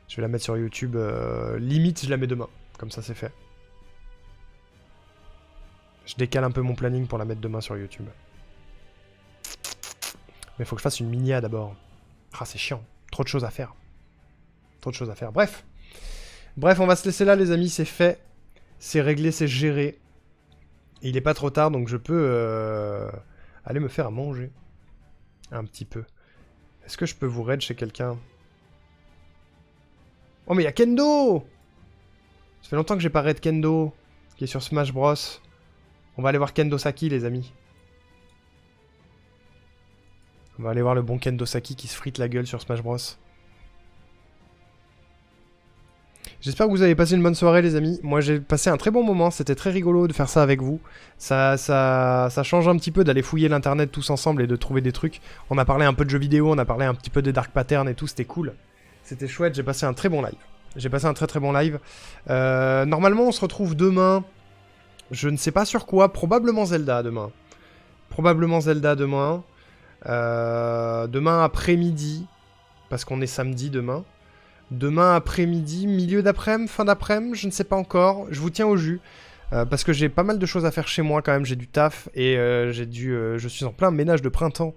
Je vais la mettre sur YouTube. Limite, je la mets demain. Comme ça, c'est fait. Je décale un peu mon planning pour la mettre demain sur YouTube. Mais il faut que je fasse une minia d'abord. Ah, c'est chiant. Trop de choses à faire. Trop de choses à faire. Bref. Bref, on va se laisser là, les amis. C'est fait. C'est réglé, c'est géré. Et il est pas trop tard, donc je peux aller me faire à manger. Un petit peu. Est-ce que je peux vous raid chez quelqu'un? Oh, mais il y a Kendo! Ça fait longtemps que j'ai pas raid Kendo, qui est sur Smash Bros. On va aller voir Kendo Saki, les amis. On va aller voir le bon Kendo Saki qui se frite la gueule sur Smash Bros. J'espère que vous avez passé une bonne soirée, les amis. Moi, j'ai passé un très bon moment. C'était très rigolo de faire ça avec vous. Ça change un petit peu d'aller fouiller l'internet tous ensemble et de trouver des trucs. On a parlé un peu de jeux vidéo, on a parlé un petit peu des Dark Patterns et tout. C'était cool. C'était chouette. J'ai passé un très bon live. J'ai passé un très très bon live. Normalement, on se retrouve demain. Je ne sais pas sur quoi. Probablement Zelda demain. Probablement Zelda demain. Demain après-midi. Parce qu'on est samedi demain. Demain après-midi, milieu d'après-midi, fin d'après-midi, je ne sais pas encore. Je vous tiens au jus. Parce que j'ai pas mal de choses à faire chez moi quand même. J'ai du taf et je suis en plein ménage de printemps.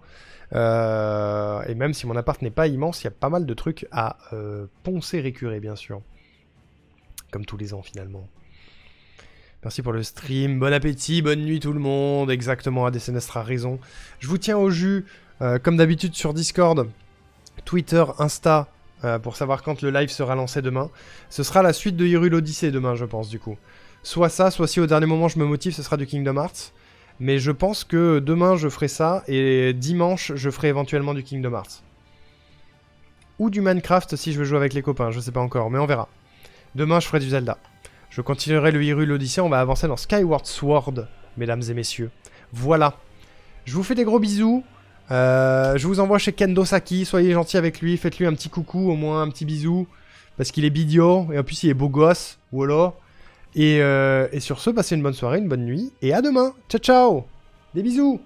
Et même si mon appart n'est pas immense, il y a pas mal de trucs à poncer, récurer, bien sûr. Comme tous les ans, finalement. Merci pour le stream. Bon appétit, bonne nuit tout le monde. Exactement, ADCNestre a raison. Je vous tiens au jus, comme d'habitude sur Discord, Twitter, Insta, pour savoir quand le live sera lancé demain. Ce sera la suite de Hyrule Odyssey demain, je pense, du coup. Soit ça, soit si au dernier moment je me motive, ce sera du Kingdom Hearts. Mais je pense que demain, je ferai ça, et dimanche, je ferai éventuellement du Kingdom Hearts. Ou du Minecraft si je veux jouer avec les copains, je sais pas encore, mais on verra. Demain, je ferai du Zelda. Je continuerai le Hyrule Odyssey, on va avancer dans Skyward Sword, mesdames et messieurs. Voilà. Je vous fais des gros bisous. Je vous envoie chez Kendo Saki, soyez gentils avec lui, faites-lui un petit coucou, au moins un petit bisou, parce qu'il est bidio, et en plus il est beau gosse, voilà. Et sur ce, passez une bonne soirée, une bonne nuit, et à demain, ciao ciao, des bisous.